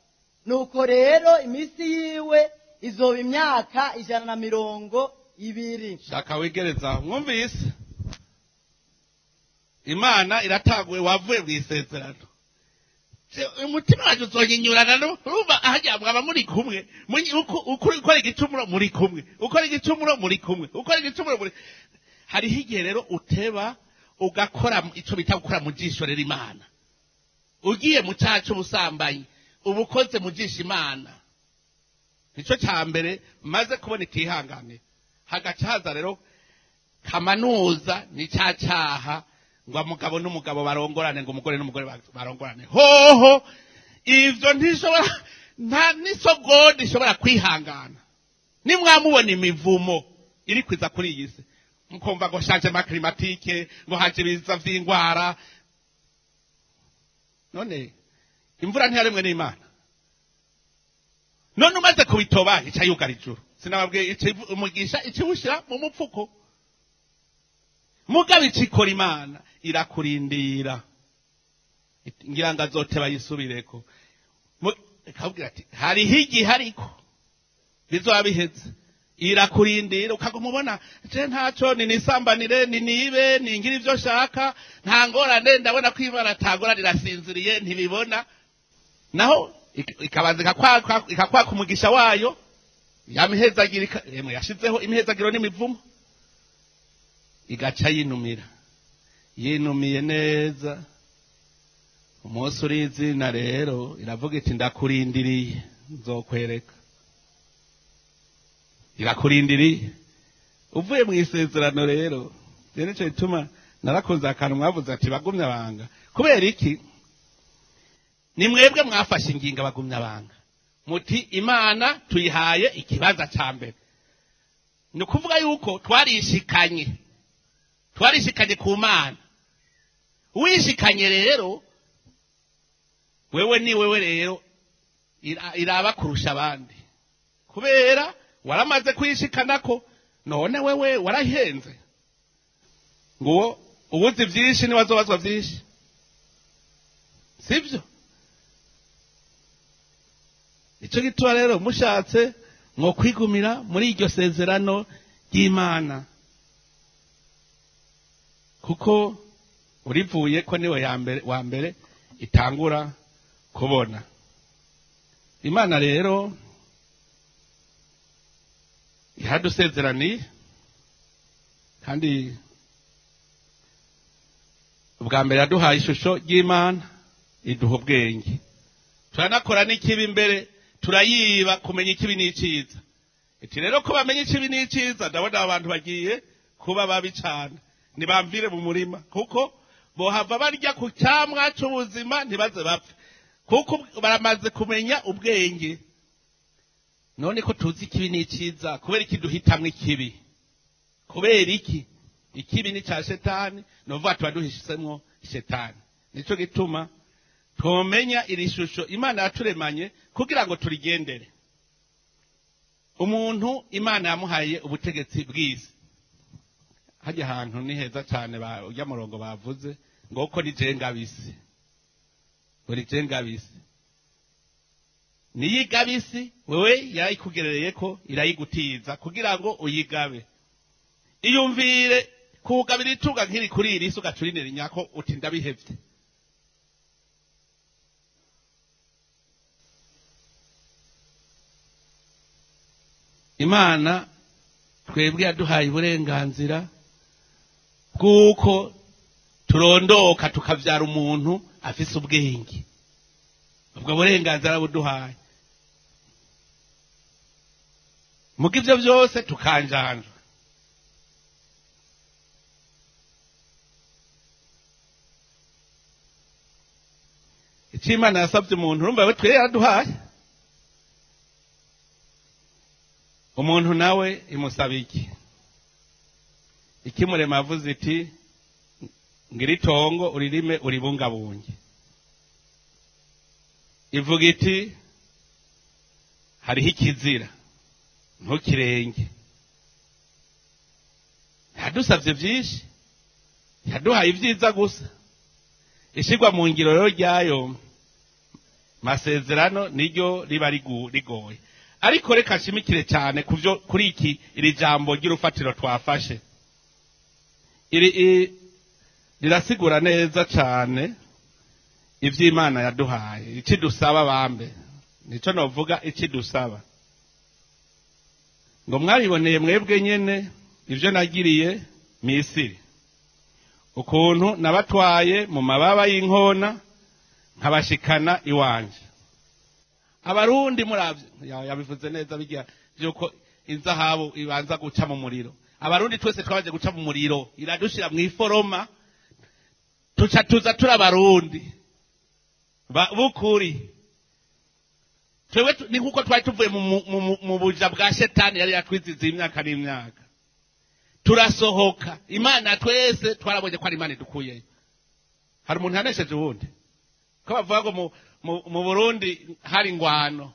Nuko rero imisi yiwe izoba imyaka 120. Shaka wigereza mwumvise, Imana irataguye wavuye mu isezerano. Umutima wacu uzonyinyurana n'urumva ahajya mwaba muri kumwe, ukora igicumuro muri kumwe, ukora igicumuro muri kumwe, ukora igicumuro muri. Hariho igihe rero uteba ugakora ico bita gukora mu jisho rero Imana. Ugiye mu cacu ubusambanyi, ubukoze mu jisho Imana. Nico cyambere maze kubona itihangane. Hagacaza rero kamanuza ni cyaha ngo umugabo n'umugabo barongorane, ngo umugore n'umugore barongorane. Hoho ivyo ntishobora, nta nisogodi ishobora kwihangana. Nimwamubona imivumo iri kwiza kuri iyi si, mukumva ngo changement climatique, ngo haje ibiza vy'ingwara. None imvura ntiyaremwe n'Imana. None umaze kubitoba icayugara ijuru. Sinababwiye umugisha ikibushira mu mupfuko. Mugabe ikikora Imana irakurindira. Ngira ngo azoteba yisubireko. Ikabwira ati hariho igihe ariko bizoba biheze. Irakurindira ukagumubona je ntaco nisambanire nibe ningira ivyo shaka, nta ngorane, ndabona ko Imana atagora rirasinziriye ntibibona. Naho ikabanza ikakwaka umugisha wayo, yamihezagirika yemwe yashizeho imihezagiro n'imivumo, igaca yinumiye neza. Umunsi uri izina rero iravuga iti ndakurindiriye, nzokwereka. Irakurindiriye uvuye mu isezerano rero. Rero cyo bituma narakoze akantu mwavuze ati bagumya banga. Kubera iki? Ni mwebwe mwafashe inginga bagumya banga. Muti Imana tuyihaye ikibaza ca mbere. Ni kuvuga yuko twarishikanye ku Mana. Wishikanye rero wewe ni wewe rero iraba kurusha abandi, kubera waramaze kwishikanako. None wewe warahenze ngo ubuzi byinshi niwazobazwa byinshi, sivyo? Ico gitwa rero mushatse mwo kwigumira muri iryo sezerano ry'Imana, kuko urivuye ko niwe wa mbere itangura kubona. Imana rero ihadusezerani, kandi ubwa mbere yaduhaye ishusho y'Imana, iduha ubwenge. Turanakora n'ikibi imbere, turayiba kumenya ikibi n'iciza. Iti rero ko bamenye ikibi n'iciza, ndabona abantu bagiye kuba babi cyane. Nibamvire mu murima, kuko bohava barya ku cyamwa cy'ubuzima ntibaze bapfe, kuko baramaze kumenya ubwenge. None ko tuzi ikibi n'iciza, kubera iki duhitamwe ikibi? Kubera iki? Ikibi ni cya Shetani, novuga tuba duhisemo Shetani. Nico gituma twomenya iri shusho Imana yaturemanye kugira ngo turigendere. Umuntu Imana yamuhaye ubutegetsi bw'isi. Hajya ahantu ni heza cyane ujya murongo bavuze ngo ko ni jengabisi. Uri jengabisi. Niyigabisi wewe yayikugerereye ko irayigutiza kugira ngo uyigabe. Iyumvire kugabira itunga nkiri kuri iri suga turinera nyako uti ndabihevye. Imana twebwe yaduhaye uburenganzira bw'uko turondoka tukavyara umuntu afise ubwenge. Ubwo burenganzira buduhaye. Muga ivyo byose tukanjanja. Imana yasabye umuntu urumva we twe yaraduhaye umuntu nawe imusaba iki ikimurema avuze iti ngira itongo uririme uribungabunge ivuga iti hariho ikizira ntukirenge yadusabye byinshi yaduhaye ibyiza gusa ishigwa mu ngiro rero ryayo masezerano niryo riba rigoye ariko reka nshimikire cyane kuvyo kuri iki iri jambo ry'urufatiro twafashe rirasigura neza cyane ivy'Imana yaduhaye iki dusaba bambe nico novuga iki dusaba ngo mwabiboneye mwebwe nyene ivyo nagiriye Misiri ukuntu nabatwaye mu mababa y'inkona nkabashikana iwanje abarundi muravye yabivuze neza bijya yuko inzahabu ibanza guca mu muriro abarundi twese twabaje guca mu muriro iradushira mu iforoma tuza turabarundi bukuri twewe ni nkuko twari tuvuye mu buja bwa shetani yari yatwizize imyaka n'imyaka turasohoka Imana twese twarabonye ko ari Imana dukuyeyo hari umuntu yanesheje ubundi ko bavuga ngo mu Burundi hari ingwano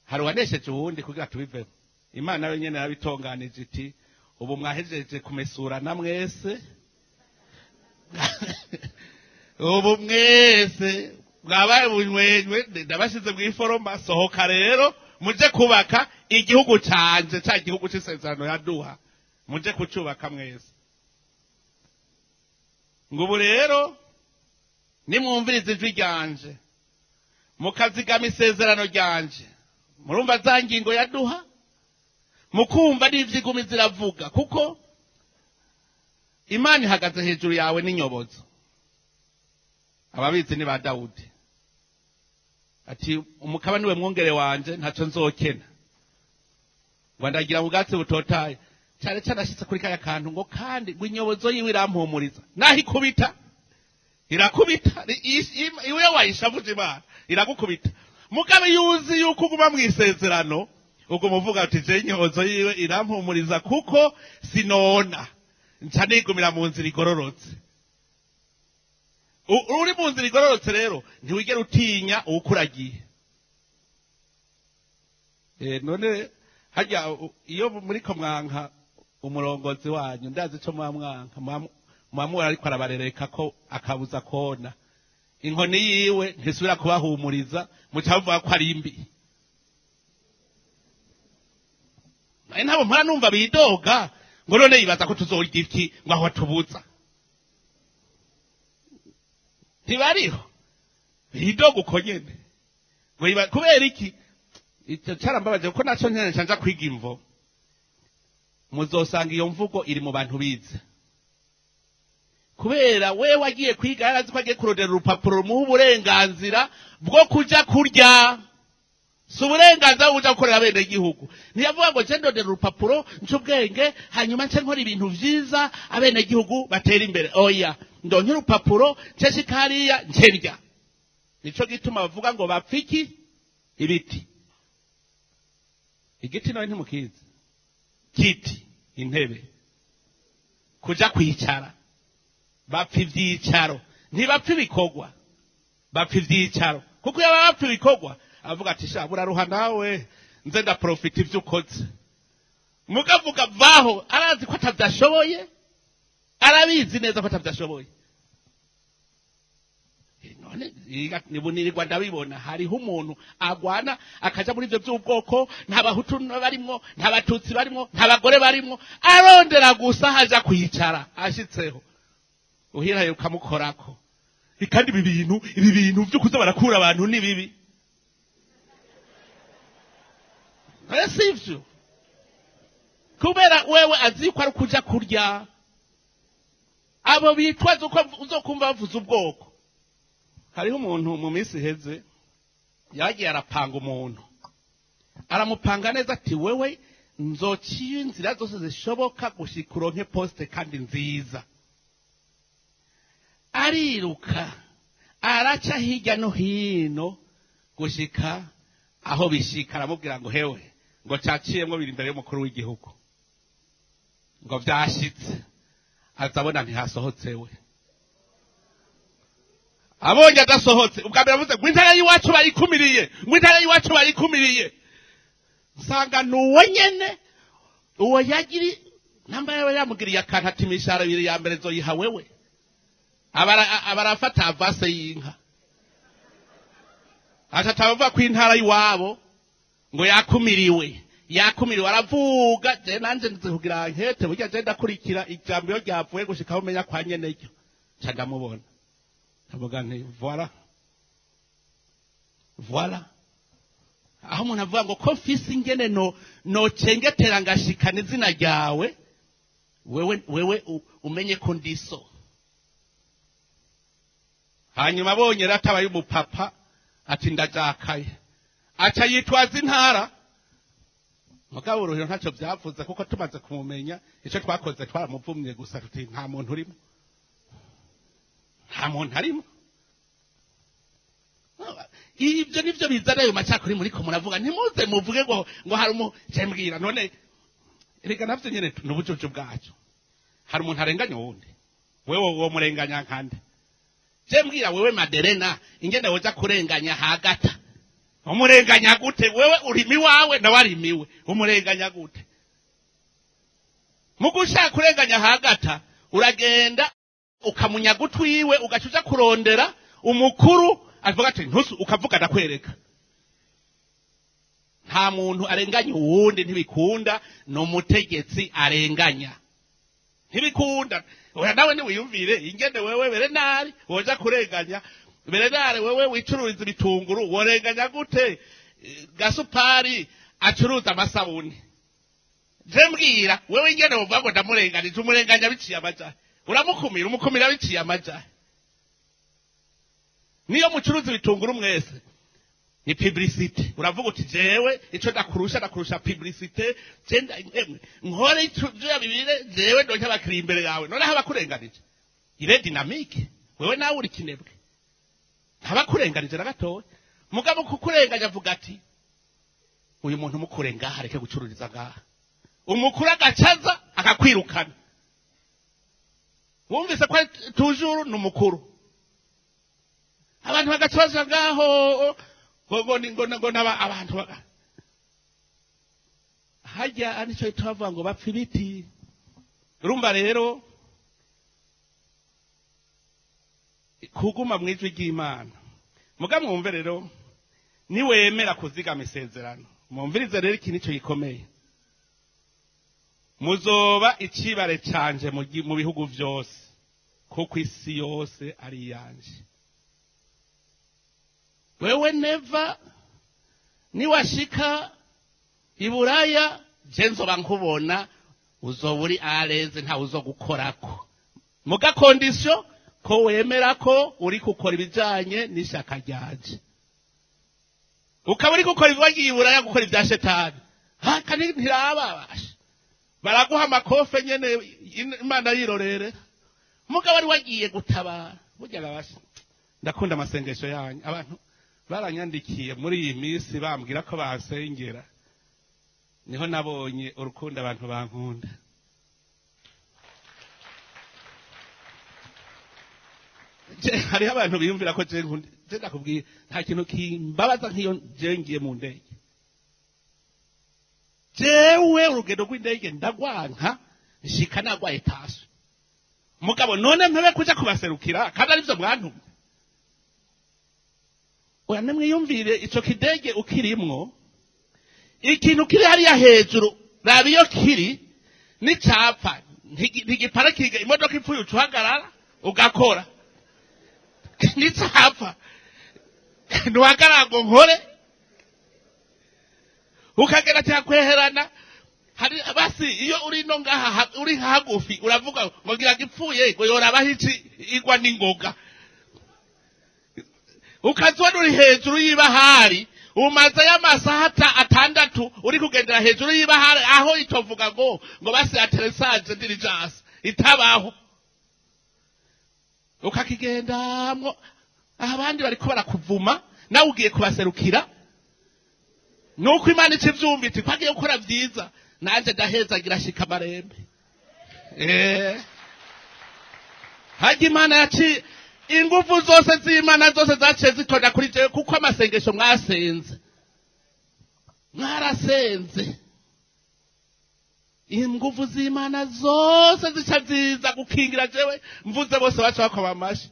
hari wanesheje ubundi kugira tubivemo Imana yo nyene yabitonganije iti ubu mwahejeje kumesurana mwese ubu mwese bwabaye bunywenywe ndabashize mu iforoma sohoka rero muje kubaka igihugu canje cya gihugu c'isezerano yaduha muje kucubaka mwese ngubu rero nimwumvirize ijwi ryanje mukazigama isezerano ryanje murumva za ngingo yaduha mukumva n'ivyigumi ziravuga kuko Imana ihagaze hejuru yawe n'inyobozo ababizi ni ba Dawudi ati umukaba niwe mwongere wanje ntaco nzokena ngo ndagira ubwatsi butotaye cyane cyane ashitse kuri kaya kantu ngo kandi ngo inyobozo yiwe irampumuriza naho ikubita irakubita iwe wayishavuje Imana iragukubita mugabe yuzi yuko uguma mwisezerano ubwo muvuga ati je inyobozo yiwe irampumuriza kuko sinona nca nigumira mu nzira igororotse uri mu nzira igororotse rero ntiwigera utinya uwukuragiye none hajya iyo muri ko mwanka umurongozi wanyu ndazi ico mwamwanka mwamura ariko arabarereka ko akabuza kona inkoni yiwe ntisubira kubahumuriza mucavuga ko ari imbi nabo mpara numva bidoga ngo none yibaza ko tuzorya iki ngo aho tubuza ntibariho bidoga uko nyene ngo kubera iki icyo carambabaje kuko naco nyene nshanja kwiga imvo muzosanga iyo mvugo iri mu bantu bize kubera we wagiye kwiga yarazi ko agiye kurodera urupapuro rumuha uburenganzira bwo kuja kurya si uburenganzira buja gukorera bene igihugu ntiyavuga ngo je ndodera urupapuro ncubwenge hanyuma nce nkora ibintu vyiza abene igihugu batera imbere oya ndonke urupapuro nce shikariya ncerya nico gituma bavuga ngo bapfiki ibiti igiti nawe ntimukizi kiti intebe kuja kwicara bapfa ivyicaro ntibapfa ibikorwa bapfa ivyicaro kuko iyo bapfa ibikorwa avuga ati sha buraruha nawe nze ndaprofita ivyo ukoze mugavuga vaho arazi ko atavyashoboye arabizi neza ko atavyashoboye none nibunirirwa ndabibona hariho umuntu agwana akaja muri ivyo vy'ubwoko nta bahutu barimwo nta batutsi barimwo nta bagore barimwo arondera gusa haja kwicara ashitseho uhiraye ukamukorako kandi ibi bintu vyo kuza barakura abantu ni bibi sivyo kubera wewe azi ko ari kuja kurya abo bitwaza uko uzokumva bavuza ubwoko hariho umuntu mu minsi heze yagiye arapanga umuntu aramupanga neza ati wewe nzociye inzira zose zishoboka gushika uronke poste kandi nziza ariruka araca hirya no hino gushika aho bishika aramubwira ngo hewe ngo caciyemwo biri imbere y'umukuru w'igihugu ngo vyashitse azabona ntihasohotsewe abonye adasohotse ubwa mbere avuze ngo intara y'iwacu bayikumiriye ngo intara y'iwacu bayikumiriye nsanga nuwo nyene uwo yagiri namba yawe yamugiriye akantu ati imishahara ibiri ya mbere zoyiha wewe abarafata avase y'inka atatavuga ko intara y'iwabo ngo yakumiriwe aravuga je nanje nzihugira nkete burya je ndakurikira ijambo yo ryavuye gushika umenya kwa nyene ryo ndamubona ndavuga nti voilà aho umuntu avuga ngo ko fisi ingene no cengetera ngashikana izina ryawe wewe umenye ko ndiso hanyuma abonye ratabaye umupapa ati ndajakaye aca yitwaza intara mugabo uruhiro ntacyo byavuze kuko tumaze kumumenya icyo twakoze twaramuvumye gusa tuti nta muntu urimo nta muntu arimo ibyo nivyo bizana ayo macakuri muri ko muravuga ntimuze muvuge ngo hari umujembwira none reka navyo nyene n'ubucucu bwacu hari umuntu arenganya wundi wewe uwo murenganya nkande jembwira wewe Maderena ingene woja kurenganya hagata umurenganya gute wewe urimi wawe na warimiwe umurenganya gute mugushaka kurenganya hagata uragenda ukamunya gutwiwe ugacuja kurondera umukuru avuga ati ntusu ukavuga ndakwereka nta muntu arenganya uwundi ntibikunda no mutegetsi arenganya ntibikunda oya nawe niwiyumvire ingene wewe Berenari woja kurenganya Berenari wewe wicururiza ibitunguru worenganya gute Gasupari acuruza amasabuni jembwira wewe ingene uvuga ngo ndamurenganije umurenganya biciye amajahe umukumira biciye amajahe niyo mucuruza ibitunguru mwese ni publicité uravuga uti jewe ico ndakurusha publicité genda nkore ico bibire jewe ndonke abakiri imbere yawe none haba kurenganije ile dynamique wewe nawe uri kinebwe haba kurenganije na gatowe mugabo kukurenganya avuga ati uyu muntu mukurenga hareke gucururiza ngaha umukuru agacaza akakwirukana wumvise ko toujours n'umukuru abantu bagacaza ngaho ngo naba abantu hajya anico itavuga ngo bapfa ibiti urumva rero kuguma mwijwi ry'Imana muga mwumve rero niwemera kuzigama isezerano mwumvirize rero iki nico gikomeye muzoba icibare canje mu bihugu vyose kuko isi yose ari yanje wewe neva niwashika iburaya je nzoba nkubona uzoburi areze nta uzogukorako muga condition ko wemera ko uri gukora ibijanye n'ishaka ryaje ukaba uri gukora ibwagiye iburaya gukora ibya shetani kandi ntirababasha baraguha amakofe nyene Imana yirorere mugabo ari wagiye gutabara burya babasha ndakunda amasengesho yanyu abantu baranyandikiye muri iyi minsi bambwira ko basengera niho nabonye urukundo abantu bankunda hariho abantu biyumvira ko je ndakubwiye nta kintu kimbabaza nk'iyo ngiye mu ndege jewe urugendo rw'indege ndagwanka nshika nagwaye taso mugabo none mpebe kuja kubaserukira kandi arivyo mwantumye oya nemwiyumvire ico kidege ukirimwo ikintu kiri hariya hejuru rabiyo kiri nicapfa ntigiparakiga imodoka ipfuye ucuhagarara ugakora nicapfa ntiwahagarara ngo nkore ukagera cyakweherana hari basi iyo uri no ngaha uri hagufi uravuga ngo gira gipfuye ngo yorabaho iki igwa n'ingoga ukazwa uri hejuru y'ibahari umaze y'amasaha atandatu uri kugendera hejuru y'ibahari aho itovuga ngo basi atteressage diligence itabaho ukakigendamwo abandi bariko barakuvuma nawe ugiye kubaserukira nuko Imana ikivyumva iti kwagiye gukora vyiza nanje ndaheza girashika amarembe haji Imana yaci ingufu zose z'Imana zose zaciye zitonda kuri jewe kuko amasengesho mwasenze mwarasenze ingufu z'Imana zose zica ziza gukingira jewe mvuze bose baca bakoma amashi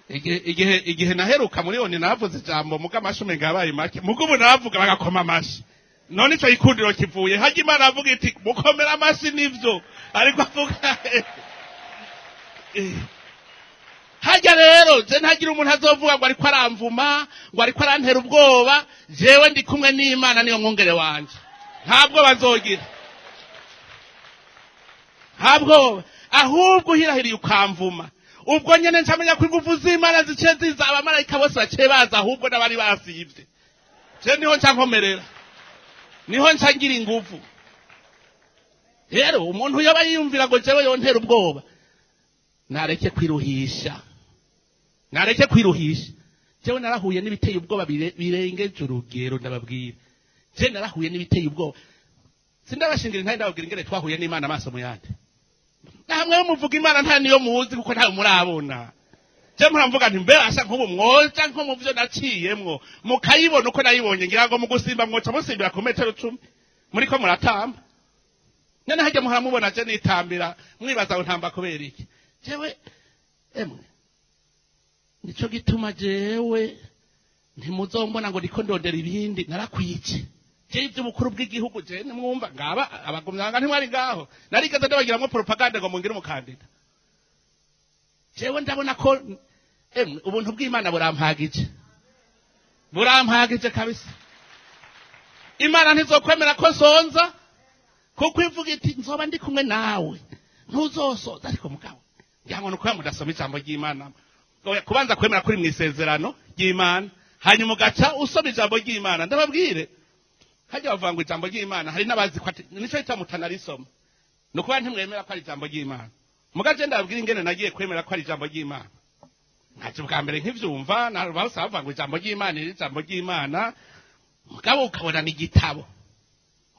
igihe naheruka muri oni navuze ijambo muga amashume ngabaye make mugo ubu navuga bagakoma amashi none ico ikundiro kivuye haji Imana avuga iti mukomera amashi nivyo ariko avuga hajya rero je ntagira umuntu azovuga ngo ariko aramvuma ngo ariko arantera ubwoba jewe ndi kumwe n'Imana niyo mwongere wanje ntabwo bazogira ntabwo ahubwo hirahiriye ukamvuma ubwo nyene ncamenya ko ingufu z'Imana zice ziza abamarayika bose baciye baza ahubwo n'abari basivye je niho ncankomerera niho ncangira ingufu rero umuntu yoba yiyumvira ngo jewe yontera ubwoba nareke kwiruhisha jewe narahuye n'ibiteye ubwoba birengeje urugero ndababwira je narahuye n'ibiteye ubwoba sindabashingira ntaye ndababwira ingene twahuye n'Imana amaso mu yandi namwe muvuga Imana nta niyo muzi kuko ntayo murabona je muramvuga nti mbe asha nk'ubu mwoja nko mu byo naciyemwo mukayibona uko nayibonye ngira ngo mugusimba mwoca musimbira ku metero 10 muriko muratamba nene hajya muharamubona je nitambira mwibaza ngo ntamba kubera iki jewe emwe nico gituma jewe ntimuzombona ngo ndiko ndondera ibindi narakwice je iby'ubukuru bw'igihugu je nimwumva ngaba abagumyanga ntimwari ngaho narigeze ndabagiramwo propaganda ngo mungire umukandida jewe ndabona ko ubuntu bw'Imana burampagije kabisa Imana ntizokwemera ko sonza kuko ivuga iti nzoba ndi kumwe nawe ntuzosoza ariko mugabo ngirango nuko mudasoma ijambo ry'Imana kubanza kwemera kuri mwisezerano ry'Imana hanyuma ugaca usoma ijambo ry'Imana ndababwire hajya bavuga ngo ijambo ry'Imana hari nabazi ko nico itamutana risoma nuko ntimwemera ko ari ijambo ry'Imana mugaje ndababwira ingene nagiye kwemera ko ari ijambo ry'Imana ntaje bwa mbere nk'ivyumva narubasa bavuga ngo ijambo ry'Imana iri ijambo ry'Imana mugabo ukabona ni igitabo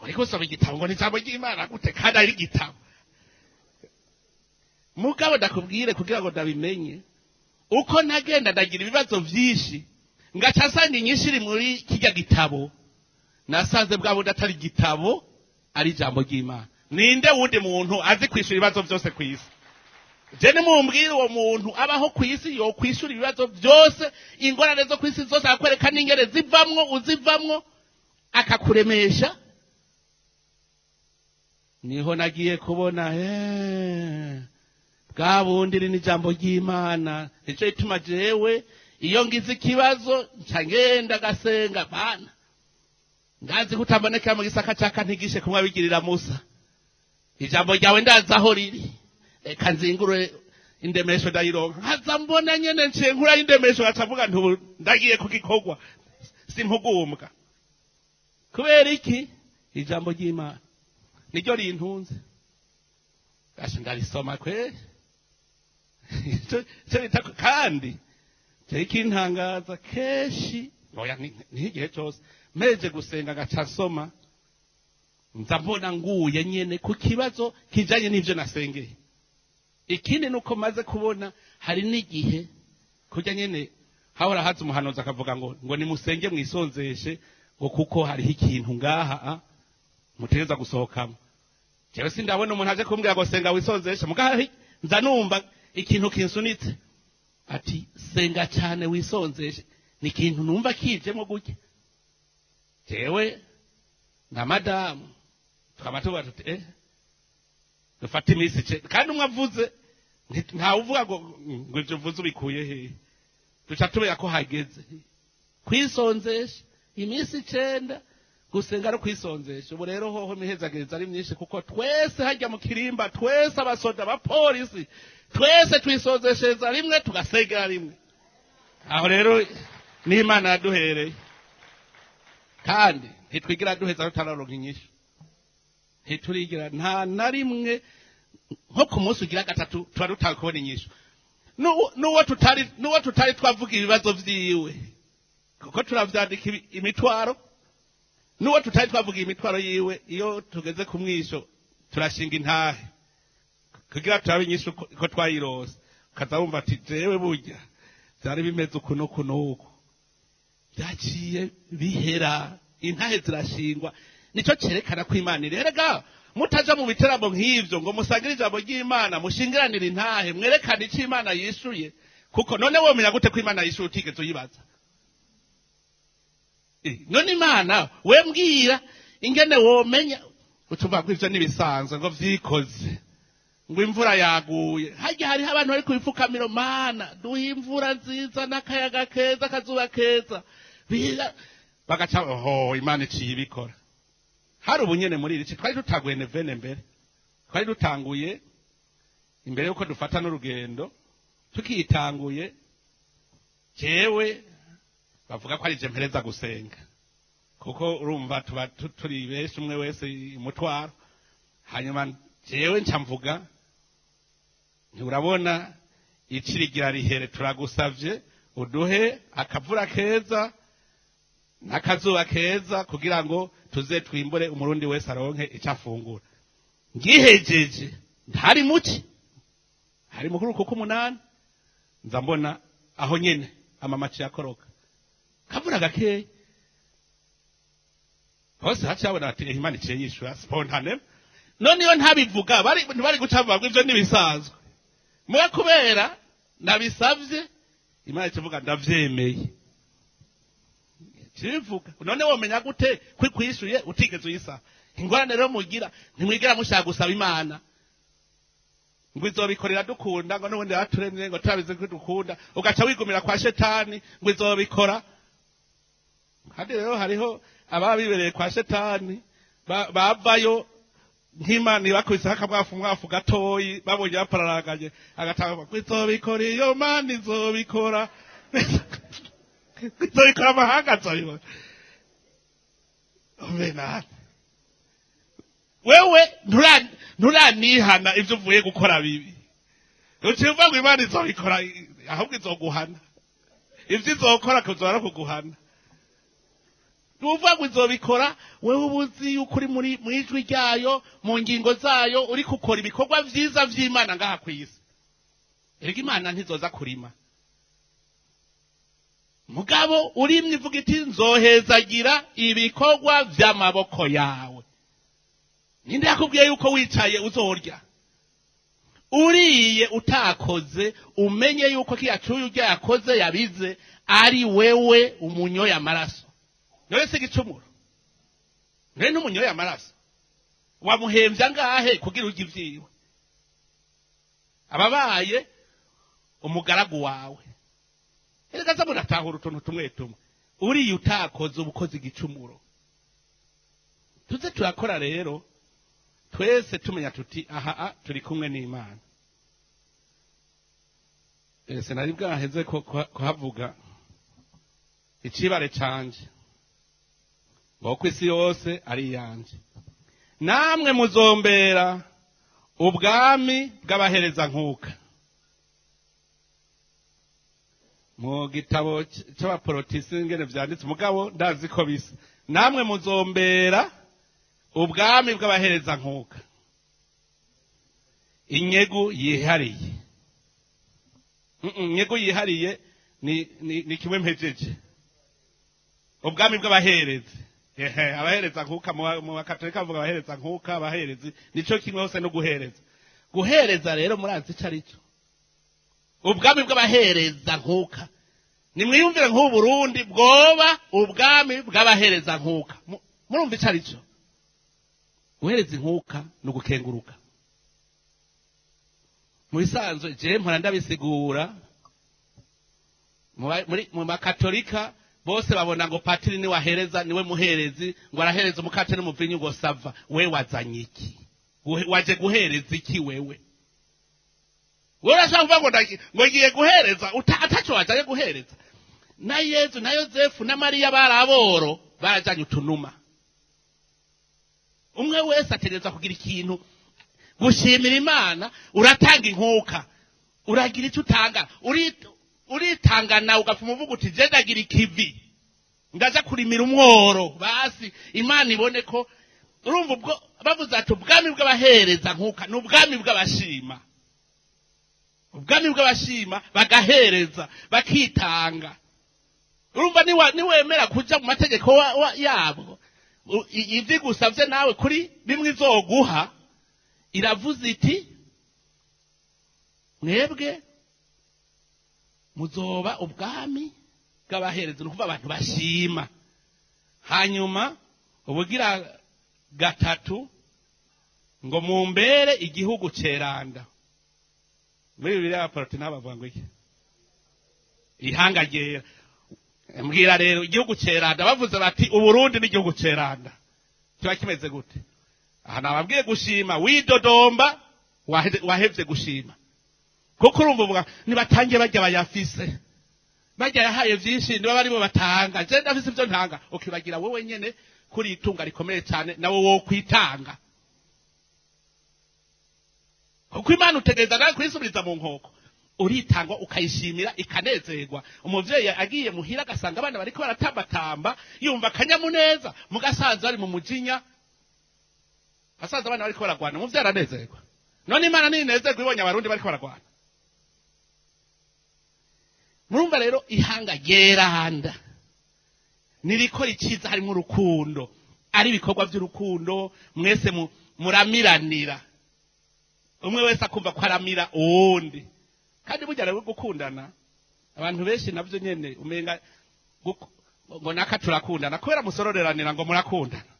uriko usoma igitabo ngo ni ijambo ry'Imana gute kandi ari igitabo mugabo ndakubwire kugira ngo ndabimenye uko nagenda ndagira ibibazo vyinshi ngaca asanga inyinshi iri muri kijya gitabo nasanze bwa bundi atari igitabo ari ijambo ry'Imana ninde wundi muntu azi kwishura ibibazo byose kwisi je nimumbwire uwo muntu abaho kwisi yo kwishura ibibazo byose ingorane zo kwisi zose akwereka n'ingere uzivamwo akakuremesha niho nagiye kubona bwa bundi iri n'ijambo ry'Imana nico ituma jewe iyo ngize ikibazo ncangenda gasenga bana ndazi kutaboneka mu gisaka caka ntigishe kumwe bigirira Musa ijambo ryawe ndaza aho riri eka nzingurure indemesho ndayironka haza mbona nyene ncenkura indemesho atavuga ntubu ndagiye kugikorwa simpugumbwa kubera iki ijambo ry'Imana niryo rintunze gashi ndarisoma kweli kandi ikintangaza keshi oya n'igihe cyose meje gusenga gacasoma nza mbona nguye nyene ku kibazo kijanye n'ivyo nasengeye ikindi nuko maze kubona hari n'igihe kujya nyene hahora haza umuhanuzi akavuga ngo nimusenge mwisonzeshe ngo kuko hariho ikintu ngaha mutegeza gusohokamo jewe sindabona umuntu aje kumbwira ngo senga wisonzeshe mugahe nza numva ikintu kinsunitse ati senga cyane wisonzeshe ni ikintu numva kijemo gutya jewe na madamu twamatuba tuti dufata iminsi kandi umwe avuze nta uvuga ngo ivyo uvuze ubikuye he duca tubera ko hageze kwisonzesha iminsi 9 gusenga no kwisonzesha ubu rero hoho mihezageza ari myinshi kuko twese hajya mu kirimba twese abasoda abapolisi twese twisonzesheza rimwe tugasegera rimwe aho rero n'Imana yaduhereye kandi ntitwigira duheza rutararonka inyishu ntiturigira nta na rimwe nko ku munsi ugira gatatu tuba dutanga kubona inyishu n'uwo tutari twavuga ibibazo vyiwe kuko turavyandika imitwaro n'uwo tutari twavuga imitwaro yiwe iyo tugeze ku mwisho turashinga intahe kugira turabe inyishu ko twayirose kaza wumva ati jewe burya byari bimeze uku byaciye bihera intahe zirashingwa nico cerekana ko Imana irerega mutaja mu biteramo nk'ivyo ngo musangire ijambo ry'Imana mushingiranire intahe mwerekane ico Imana yishuye kuko none womenya gute ko Imana yishuye utigeze uyibaza none Imana we mbwira ingene womenya utumva ko ivyo nibisanzwe ngo vyikoze ngo imvura yaguye hajya hariho abantu bari kubifukamiro Mana duhe imvura nziza n'akayaga keza kazuba keza bagaca Imana iciye ibikora hari ubunyene muri iri twari dutaguye nevene mbere twari dutanguye imbere yuko dufata n'urugendo tukitanguye jewe bavuga ko ari je mpereza gusenga kuko urumva tuba turi benshi umwe wese umutwaro hanyuma jewe nca mvuga nturabona icirigira rihere turagusavye uduhe akavura keza n'akazuba keza kugira ngo tuze twimbure umurundi wese aronke icyo afungura ngihejeje ntari muki hari mukuru kuko 8 nza mbona aho nyene amamaci yakoroka kavura gakeye hose hacabona ati Imana iciye yishura spontane none iyo ntabivuga bari gucava ivyo nibisanzwe mwe kubera nabisavye Imana ikivuga ndavyemeye kivuga none womenya gute kwikwishuye utigeze uyisa ingorane rero mugira ntimwigira mushaka gusaba Imana ngo izobikorera dukunda ngo nubundi baturemye ngo turabize ko dukunda ugaca wigumira kwa shetani ngo izobikora kandi rero hariho ababibereye kwa shetani bavayo nk'Imana ibakubise akamwafu gatoyi babonye bapararaganye agatanga ngo izobikora iyo Mana izobikora izobikora amahanga azobikora omena wewe nturanihana ivyo uvuye gukora bibi ucivuga ngo Imana izobikora ahubwo izoguhana ivyo izokora kuzora kuguhana nuvuga ngo izobikora wewe ubuzi ukuri muri ijwi ryayo mu ngingo zayo uri gukora ibikorwa vyiza vy'Imana ngaha kwisi erega Imana ntizoza kurima mugabo urimye ivuga iti nzohezagira ibikorwa vy'amaboko yawe ninde yakubwiye yuko wicaye uzorya uriye utakoze umenye yuko kiyacuye urya yakoze yabize ari wewe umunyoya amaraso none se gicumuro none n'umunyoya amaraso wamuhemvya ngahe kugira urya ivyiwe ababaye umugaragu wawe erega za muratahura utuntu tumwe uriye utakoze ubukozi gicumuro tuze turakora rero twese tumenya tuti aha turi kumwe n'Imana ese nari bwaheze kuhavuga icibare canje ngo kwisi yose ari yanje namwe muzombera ubwami bw'abahereza nkuka mu gitabo c'abaporotisi ngene vyanditse mugabo ndazi ko bisa namwe muzombera ubwami bw'abahereza nkuka inyegu yihariye inyegu yihariye ni kimwe mpejeje ubwami bw'abaherezi abahereza nkuka mu bakatolika bavuga abahereza nkuka abaherezi nico kimwe hose no guhereza rero murazi ico arico ubwami bw'abahereza nkuka nimwiyumvire nk'u Burundi bwoba ubwami bw'abahereza nkuka murumva ico arico uhereza inkuka no gukenguruka mu bisanzwe je mpora ndabisigura mu makatolika bose babona ngo patiri ni wahereza niwe muherezi ngo arahereza umukate n'umuvinyu ngo sava we wazanye iki waje guhereza iki wewe urashaka kuvuga ngo ngiye guhereza ataco waje guhereza na Yezu na Yosefu na Mariya baraboro barajanye utunuma umwe wese ategereza kugira ikintu gushimira imana uratanga inkuka uragira icyo utanga uritanga nawe ugapfuma uvuga uti je ndagira ikivi ndaza kurimira umworo basi imana ibone ko urumva ubwo bavuze ati ubwami bw'abahereza nkuka n'ubwami bw'abashima ubwami bw'abashima bagahereza bakitanga urumva niwemera kuja mu mategeko yabo ivyo gusavye nawe kuri bimwe izoguha iravuze iti mwebwe muzoba ubwami bw'abahereza nukuva abantu bashima hanyuma ubugira gatatu ngo mumbere igihugu ceranda muri Bibiliya ya Porotina bavuga ngo iki ihanga ryera mbwira rero igihugu ceranda bavuze bati uburundi n'igihugu ceranda kiba kimeze gute aha nababwiye gushima widodomba wahevye gushima kuko urumva uvuga nibatangiye bajya bayafise bajya yahaye vyinshi niba bari bo batanga je ndafise ivyo ntanga ukibagira wewe nyene kuri itunga rikomeye cyane nawe wo kwitanga kuko imana utegereza nawe kuyisubiriza mu nkoko uritangwa ukayishimira ikanezerwa umuvyeyi agiye muhira agasanga abana bariko baratambatamba yumva akanyamuneza mugasanza bari mu mujinya asaza abana bariko baragwana umuvyeyi aranezerwa none imana ninezerwa ibonye abarundi bariko baragwana murumva rero ihanga ryeranda nirikora iciza harimo urukundo ari ibikorwa by'urukundo mwese muramiranira umwe wese akumva ko aramira uwundi kandi burya rero gukundana abantu benshi navyo nyene umenga ngo naka turakundana kubera musororeranira ngo murakundana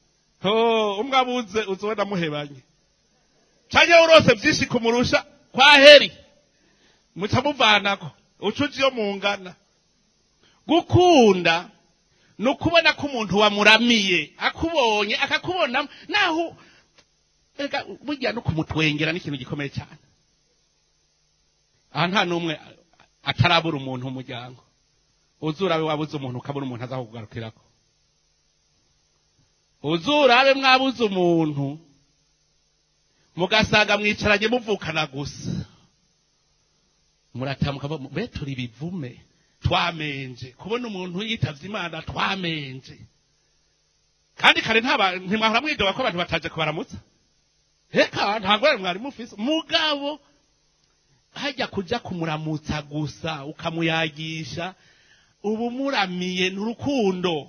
umwe abuze uzobona muhebanye canke urose vyinshi kumurusha kwa heri muca muvanako ucuji yo mungana gukunda nukubona ko umuntu wamuramiye akubonye akakubona naho ega burya no kumutwengera n'ikintu gikomeye cyane aha nta numwe atarabura umuntu mu muryango uzurabe wabuze umuntu ukabura umuntu aza kugarukirako uzurabe mwabuze umuntu mugasanga mwicaranye muvukana gusa muratamuka be turi bivume twamenje kubona umuntu yitavye imana twamenje kandi kare ntimwahora mwidoga ko abantu bataje kubaramutsa reka ntagwere mwari mufise mugabo hajya kuja kumuramutsa gusa ukamuyagisha ubu muramiye n'urukundo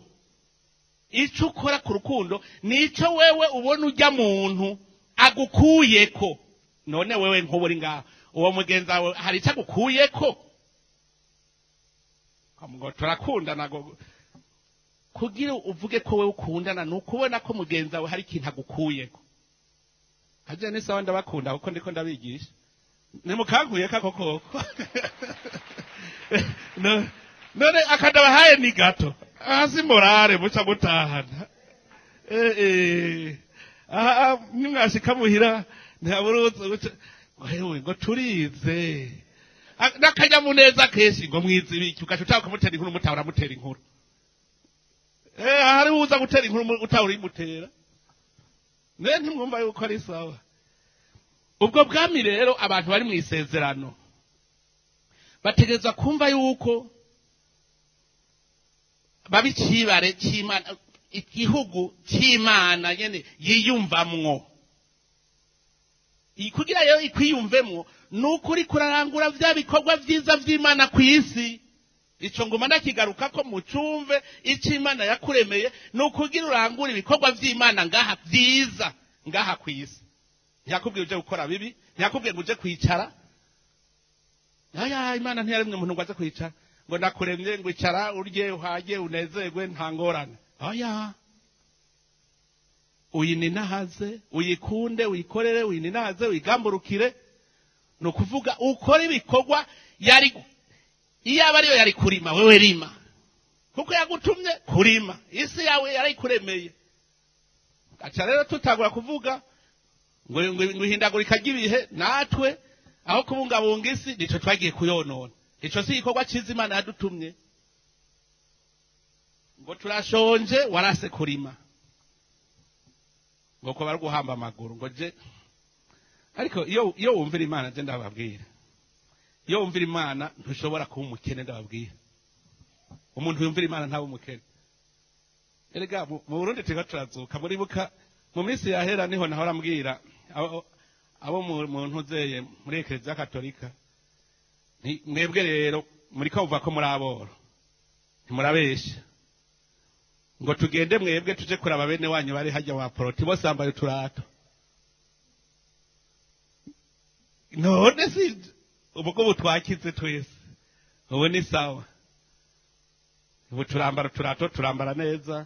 ico ukora ku rukundo nico wewe ubona ujya muntu agukuyeko none wewe nk'uburi ngaho uwo mugenzi wawe hari icyo agukuyeko ngo turakundana kugira uvuge ko wewe ukundana nukubona ko mugenzi wawe hari ikintu agukuyeko haje ni sawa ndabakunda kuko ndiko ndabigisha nimukankuye kakoko none akadabahaye ni gato hasi morale muca mutahana nimwashika muhira ntaburuze wewe ngo turize nakanyamuneza kenshi ngo mwizibiki ugaca ukamutera inkuru mutahora mutera inkuru hari uza gutera inkuru utahora imutera ne ntimwumva yuko ari sawa ubwo bwami rero abantu bari mu isezerano bategereza kumva yuko babicibare cy'Imana igihugu cy'Imana nyene yiyumvamwo kugira yo ikwiyumvemwo nukuri kurarangura vya bikorwa vyiza vy'Imana kw'isi ico ngoma ndakigaruka ko mucumve ic'Imana yakuremeye nukugira urangura ibikorwa vy'Imana ngaha vyiza ngaha kw'isi ntiyakubwiye uje gukora bibi ntiyakubwiye ngo uje kwicara Imana ntiyaremye umuntu ngo aze kwicara ngo nakuremye ngo icara urye uhage unezerwe ntangorane uyininahaze uyikunde uyikorere uyininahaze uyigamburukire no kuvuga ukora ibikorwa yari iyaba ariyo yari kurima wewe rima kuko yagutumye kurima isi yawe yarayikuremeye acha rero tutagura kuvuga ngo hindagurika gibihe natwe aho kubungabunga isi nico twagiye kuyonona ico si ikorwa cy'Imana yadutumye ngo turashonje warase kurima ngo ko bari guhamba amaguru ngo je ariko iyo wumvira imana je ndababwira iyo wumvira imana ntushobora kuba umukene ndababwira umuntu yumvira imana ntabe umukene erega mu Burundi turiko turazuka muribuka mu minsi yahera niho nahora mbwira abo mu ntuzeye muri Ekereziya Katolika mwebwe rero muriko muvuga ko muri aboro ntimurabesha ngo tugende mwebwe tuje kuraba bene wanyu bari hajya wa poroti bose bambaye uturato none si ubwo butwakize twese ubu ni sawa ubu turambara uturato turambara neza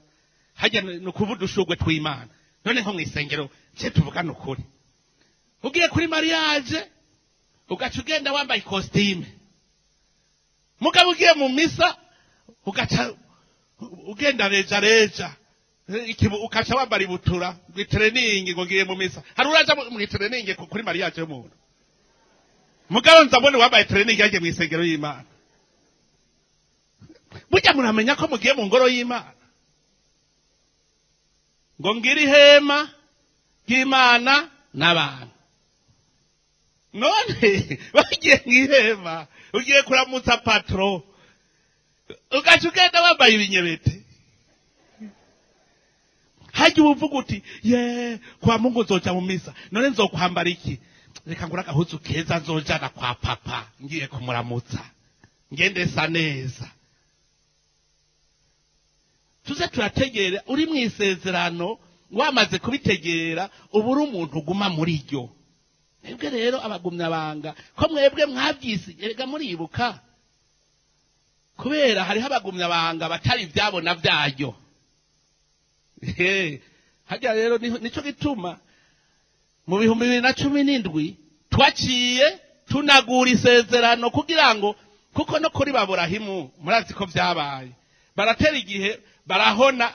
hajya nukuva udushurwe tw'Imana none nko mwisengero cye tuvugana ukuri ugiye kuri mariage ugaca ugenda wambaye costume mugabo ugiye mu misa ugaca ugenda reja ukaca wambara ibutura training ngo ngiye mu misa hari uraza mu training kuri mariage y'umuntu mugabo nzabone wambaye training yaje mu isengero y'Imana burya muramenya ko mugiye mu ngoro y'Imana ngo ngiri hema y'Imana n'abantu none bagiye mwihema ugiye kuramutsa patro ugaca ugenda wambaye ibinyebete hajya uvuga uti ye kwa Mungu nzoja mu misa none nzokwambara iki reka ngura gahuzu keza nzojana kwa papa ngiye kumuramutsa ngende sa neza tuze turategera uri mu isezerano wamaze kubitegera uburi umuntu uguma muri ryo mwebwe rero abagumya banga ko mwebwe mwabyisi erega muribuka kubera hariho abagumya banga batari ibyabona byaryo hajya rero nico gituma mu 2017 twaciye tunagura isezerano kugira ngo kuko no kuri baburahimu murazi ko byabaye baratera igihe barahona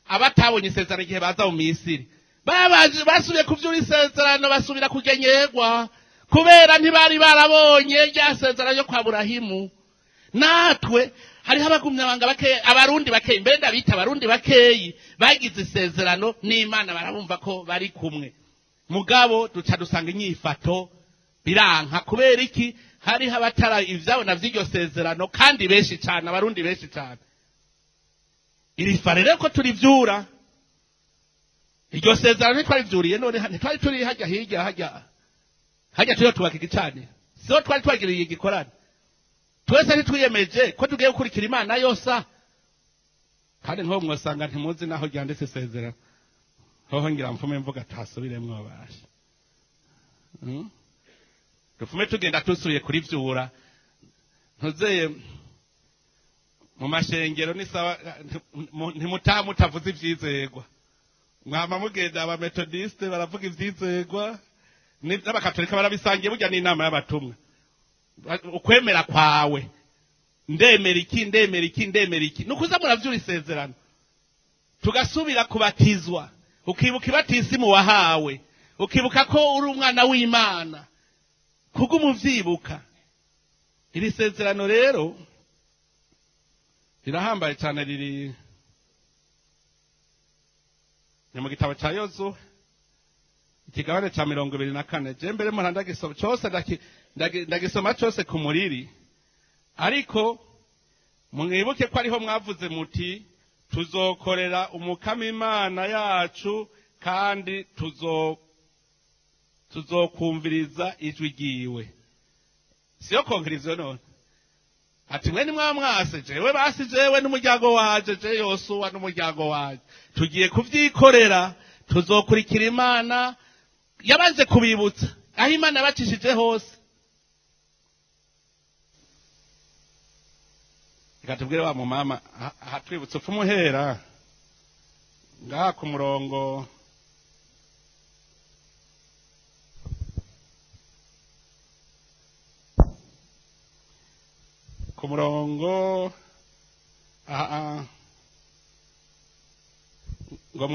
abatabonye isezerano igihe baza mu Misiri babaje basubiye kuvyura isezerano basubira kugenyerwa kubera ntibari barabonye ryasezerano ryo kwa Burahimu natwe hariho abagumya banga bakeye abarundi bakeye mbere ndabita abarundi bakeyi bagize isezerano n'Imana barabumva ko bari kumwe mugabo duca dusanga inyifato biranka kubera iki hariho abatara ivyabona vy'iryo sezerano kandi benshi cyane abarundi benshi cyane iri farere ko turivyura iryo sezerano ntitwarivyuriye none ntitwari turi hajya tuyo tubaka igicane so twari twagiriye igikorane twese ntitwiyemeje ko tugiye gukurikira Imana yose kandi nko mwosanga ntimuzi naho ryanditse isezerano hoho ngira mfume mvuga tasubiremwo abasha dufume tugenda tusuye kuri vyura ntuzeye mu mashengero ni sawa ntimutavuze ivyizegwa mwama mugenda aba methodiste baravuga ivyizegwa n'abakatolika barabisangiye burya n'inama y'abatumwa ukwemera kwawe ndemera iki nukuza muravyura isezerano tugasubira kubatizwa ukibuka ibatisimu wahawe ukibuka ko uri umwana w'Imana kuko umuvyibuka iri sezerano rero rirahambaye cyane riri ni mu gitabo cya Yozuwe ikigabane cya 24 je mbere mu ndagisoma cyose ndagisoma cyose ku muriri ariko mwibuke ko ariho mwavuze muti tuzokorera umukama Imana yacu kandi tuzokumviriza ijwi ryiwe siyo konkrivyo none ati mwe ni mwamwase jewe basi jewe n'umuryango waje je Yosuwa n'umuryango waje tugiye kuvyikorera tuzokurikira Imana yabanze kubibutsa aho Imana bacishije hose ikatubwire wa mu mama hatwibutsa upfumuhera ngaha ku murongo ngo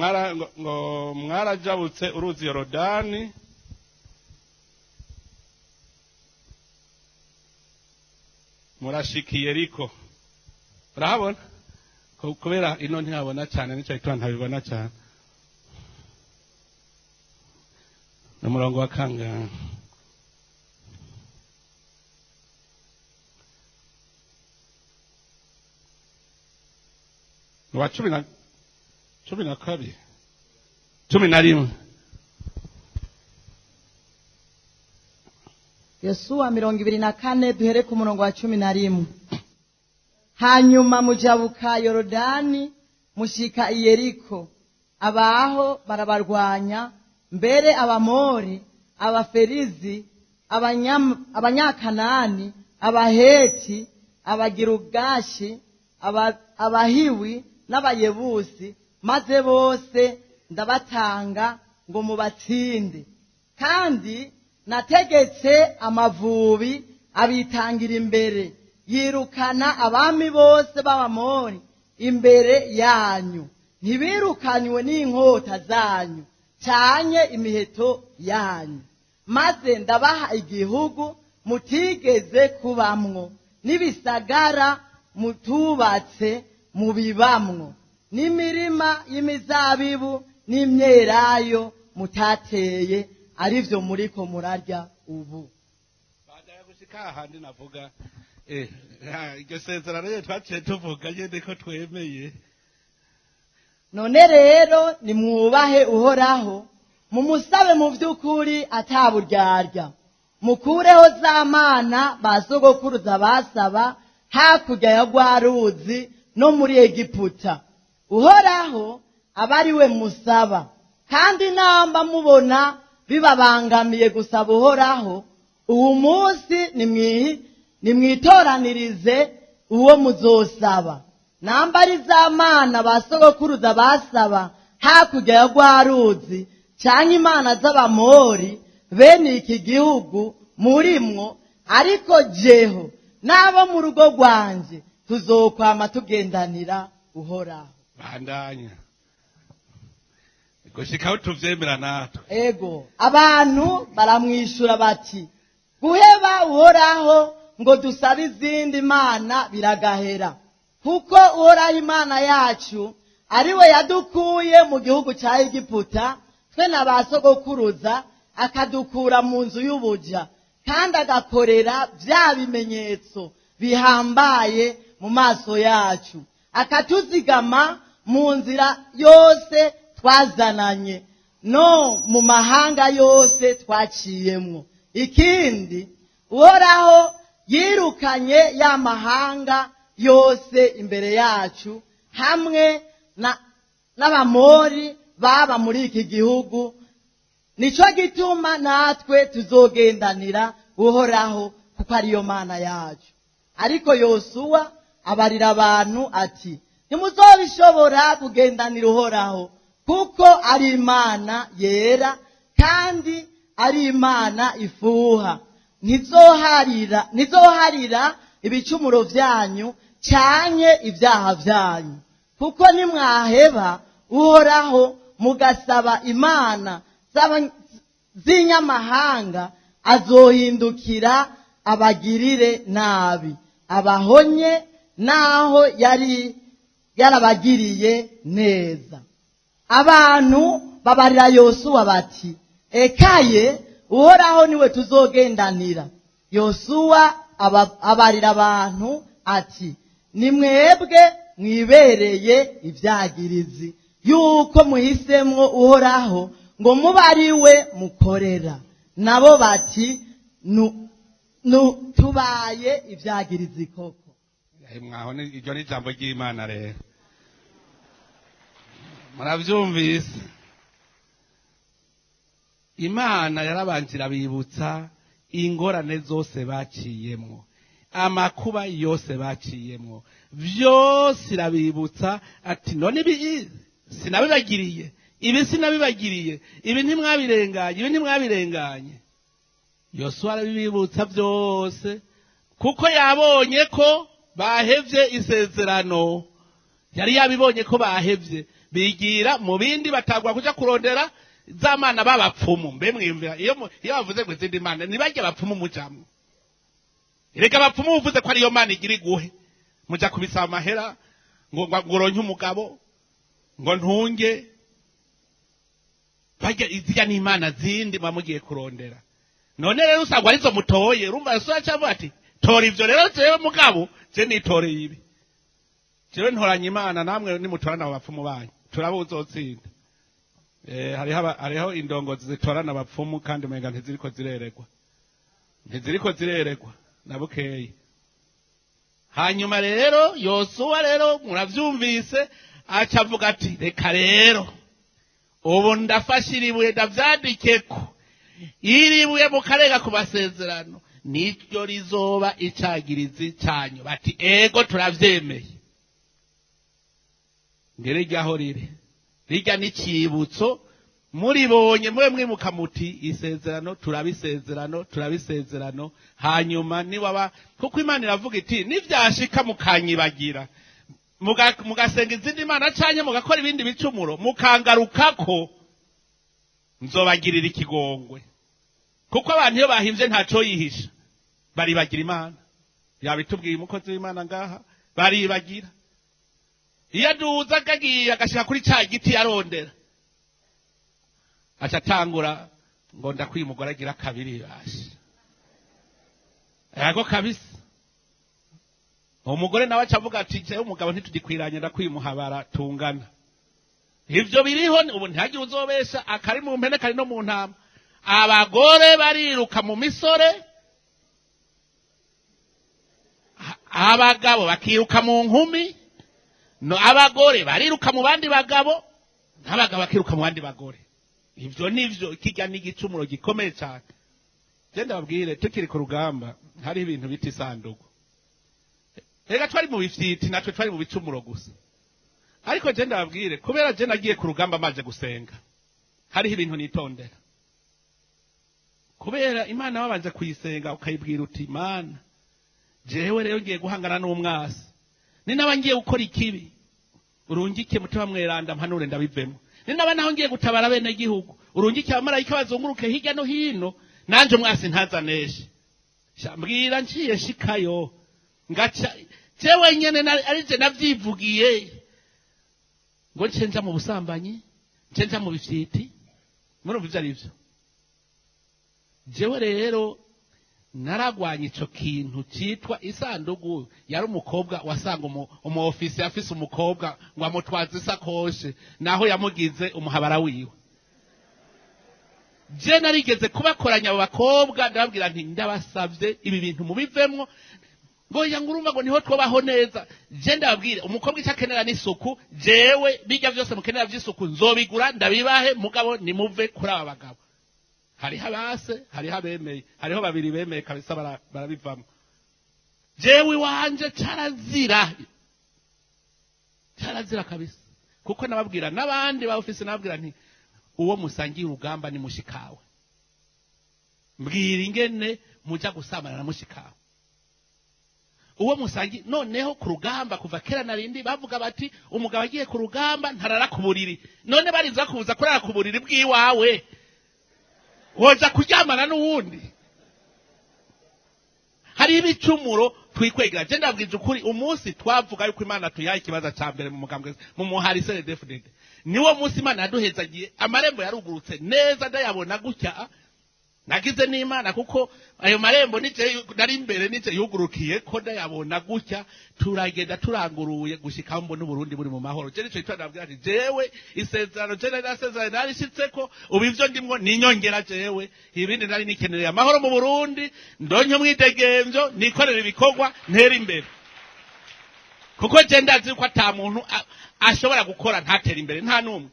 mwarajabutse uruzi Yorodani murashikiye Yeriko urahabona kubera ino ntihabona cyane nicyo gituma ntabibona cyane umurongo wa kangahe? Wa 12 11. Yosuwa 24 duhere ku murongo wa 11. Hanyuma mujabuka Yorodani mushika i Yeriko, abaho barabarwanya, mbere Abamori, Abaferizi, Abanyakanani, Abaheti, Abagirugashi, Abahiwi n'Abayebusi, maze bose ndabatanga ngo mubatsinde. Kandi nategetse amavubi abitangira imbere, yirukana abami bose b'Abamori imbere yanyu. Ntibirukanywe n'inkota zanyu canye imiheto yanyu, maze ndabaha igihugu mutigeze kubamwo, n'ibisagara mutubatse mubibamwo, n'imirima y'imizabibu n'imyelayo mutateye, arivyo muriko murarya ubu. Bagaya gushika ahandi navuga iryo sezerano rero twaciye tuvuga nyene ko twemeye. None rero nimwubahe Uhoraho, mumusabe mu vy'ukuri ataburyarya, mukureho za mana basogokuruza basaba hakurya ya rwaruzi no muri Egiputa. Uhoraho abariwe musaba, kandi namba mubona bibabangamiye gusaba Uhoraho, uwo munsi nimwitoranirize uwo muzosaba. Namba ari za mana basogokuruza basaba hakurya ya rwaruzi canke imana z'Abamori, bene iki gihugu murimwo, ariko jeho n'abo mu rugo rwanje tuzokwama tugendanira Uhoraho. Bandanya gushikaho tuvyemera natwe. Ego abantu baramwishura bati, guheba Uhoraho ngo dusabe izindi mana biragahera, kuko Uhoraho Imana yacu ariwe yadukuye mu gihugu ca Egiputa twe n'abasogokuruza, akadukura mu nzu y'ubuja, kandi agakorera vya bimenyetso bihambaye mu maso yacu, akatuzigama mu nzira yose twazananye no mu mahanga yose twaciyemwo. Ikindi, Uhoraho yirukanye ya mahanga yose imbere yacu, hamwe n'Abamori baba muri iki gihugu. Nico gituma natwe tuzogendanira Uhoraho, kuko ariyo mana yacu. Ariko Yosuwa abarira abantu ati, ntimuzobishobora kugendanira Uhoraho, kuko ari Imana yera kandi ari Imana ifuha. Ntizoharira ibicumuro vyanyu canke ibyaha vyanyu, kuko nimwaheba Uhoraho mugasaba imana z'inyamahanga, azohindukira abagirire nabi, abahonye naho yari yarabagiriye neza. Abantu babarira Yosuwa bati, ekaye Uhoraho niwe tuzogendanira. Yosuwa abarira abantu ati, nimwebwe mwibereye ivyagirizi yuko muhisemwo Uhoraho ngo muba ariwe mukorera. Nabo bati, tubaye ivyagirizi koko. Mwahone iryo ni ijambo ry'Imana rero. Muravyumvise? Imana yarabanjira bibutsa ingorane zose baciyemwo, amakuba yose baciyemwo, vyose irabibutsa ati, none ibi sinabibagiriye, ibi sinabibagiriye, ibi ntimwabirenganye. Yosuwa arabibutsa vyose, kuko yabonye ko bahevye isezerano. Yari yabibonye ko bahevye, bigira mu bindi batagwa kuja kurondera za mana b'abapfumu. Mbe mwimvira iyo bavuze ngo izindi mana nibajye bapfumu mujamwe. Erega bapfumu uvuze ko ariyo mana igira iguhe, muja kubisaba amahera ngo uronke umugabo, ngo ntunge, bajya izijya n'imana zindi mwamugiye kurondera. None rero usangwa arizo mutoye, urumva Yesu cyangwa ati tora ivyo rero jewe mugabo je nitoreye ibi. Jewe ntoranya imana namwe nimutorana abapfumu banyu turabuzotsinda. Hariho indongozi zitorana abapfumu kandi umenga ntiziriko zireregwa nabukeye. Hanyuma rero Yosuwa rero muravyumvise acavuga ati reka rero ubu ndafashira ibuye ndavyandikeko iribuye mukarega ku basezerano niryo rizoba icagirizi cyanyu. Bati ego turavyemeye. Ngere ryaho rijya n'icibutso muribonye mwe mwimuka muti isezerano turabisezerano hanyuma niwaba kuko Imana iravuga iti nivyashika mukanyibagira mugasenga izindi mana canye mugakora ibindi bicumuro mukangarukako nzobagirira ikigongwe. Kuko abantu iyo bahimvye ntaco yihisha baribagira Imana. Yabitubwiye umukozi w'Imana ngaha baribagira. Iyo duza gagiye agashika kuri ca giti yarondera acatangura ngo ndakwimugora agira kabiri bashi. Yego kabisa. Umugore nawe acavuga ati je umugabo ntitugikwiranye ndakwimuhabara tungana. Ivyo biriho ubu ntagira uzobesha akari mu mpene kari no mu ntama. Abagore bariruka mu misore, abagabo bakiruka mu nkumi, no abagore bariruka mu bandi bagabo, n'abagabo bakiruka mu bandi bagore. Ivyo nivyo kijya n'igicumuro gikomeye cyane. Je ndababwire tukiri ku rugamba hari ibintu biti isanduku. Ega twari mu bifiti natwe twari mu bicumuro gusa. Ariko je ndababwire kubera je nagiye ku rugamba maje gusenga. Hari ibintu nitondera. Kubera Imana wabanje kuyisenga ukayibwira uti Imana jewe rero ngiye guhangana n'umwasi. Ni naba ngiye gukora ikibi. Urungike mutima mweranda mpanure ndabivemo. Ni naba naho ngiye gutabara bene gihugu. Urungike abamarayika bazunguruke hirya no hino nanje umwasi ntazaneshe. Shambwira nciye shikayo. Ngaca jewe nyene arije navyivugiye. Ngo cenja mu busambanyi, cenja mu bifiti. Murumva ivyo arivyo. Jewe rero naragwanye ico kintu citwa isandugu. Yari umukobwa wasanga umu office afise umukobwa ngo amutwaze isakoshe naho yamugize umuhabara wiwe. Je narigeze kubakoranya abo bakobwa ndababwira nti ndabasavye ibi bintu mubivemwo ngo yangurumva ngo niho twobaho neza. Je ndababwire umukobwa icyakenera n'isuku jewe bijya byose mukenera by'isuku nzobigura ndabibahe mugabo nimuve kuri aba bagabo. Hariho abase hariho abemeye hariho babiri bemeye kabisa barabivamo. Jewe wanje carazira kabisa kuko nababwira nabandi ba office nababwira nti uwo musangiye urugamba ni mushikawe. Mbwira ingene muja gusamana na mushikawe. Uwo musangi noneho ku rugamba kuva kera narindi bavuga bati umugabo agiye ku rugamba ntarara ku buriri. None barinza kubuza kurara ku buriri bw'iwawe. Woza kuryamana n'uwundi. Hari ibicumuro twikwegera. Je ndabwije ukuri umunsi twavuga yuko Imana tuyaha ikibaza ca mbere mu mugambwe mu muhari CNDD-FDD. Niwo munsi Imana yaduhezagiye amarembo yarugurutse neza ndayabona gutya. Nagize n'Imana kuko ayo marembo nije nari imbere nije yugurukiye ko ndayabona gutya turagenda turanguruye gushika mbona Burundi buri mu mahoro. Je nico itandabwira ati jewe isezerano je narasezerano narishitseko ubu ivyo ndimwo ninyongera jewe ibindi nari nikenereye amahoro mu Burundi ndonyo mwidegemvyo nikorera ibikorwa ntera imbere. Kuko je ndazi ko ata muntu ashobora gukora ntatera imbere nta numwe.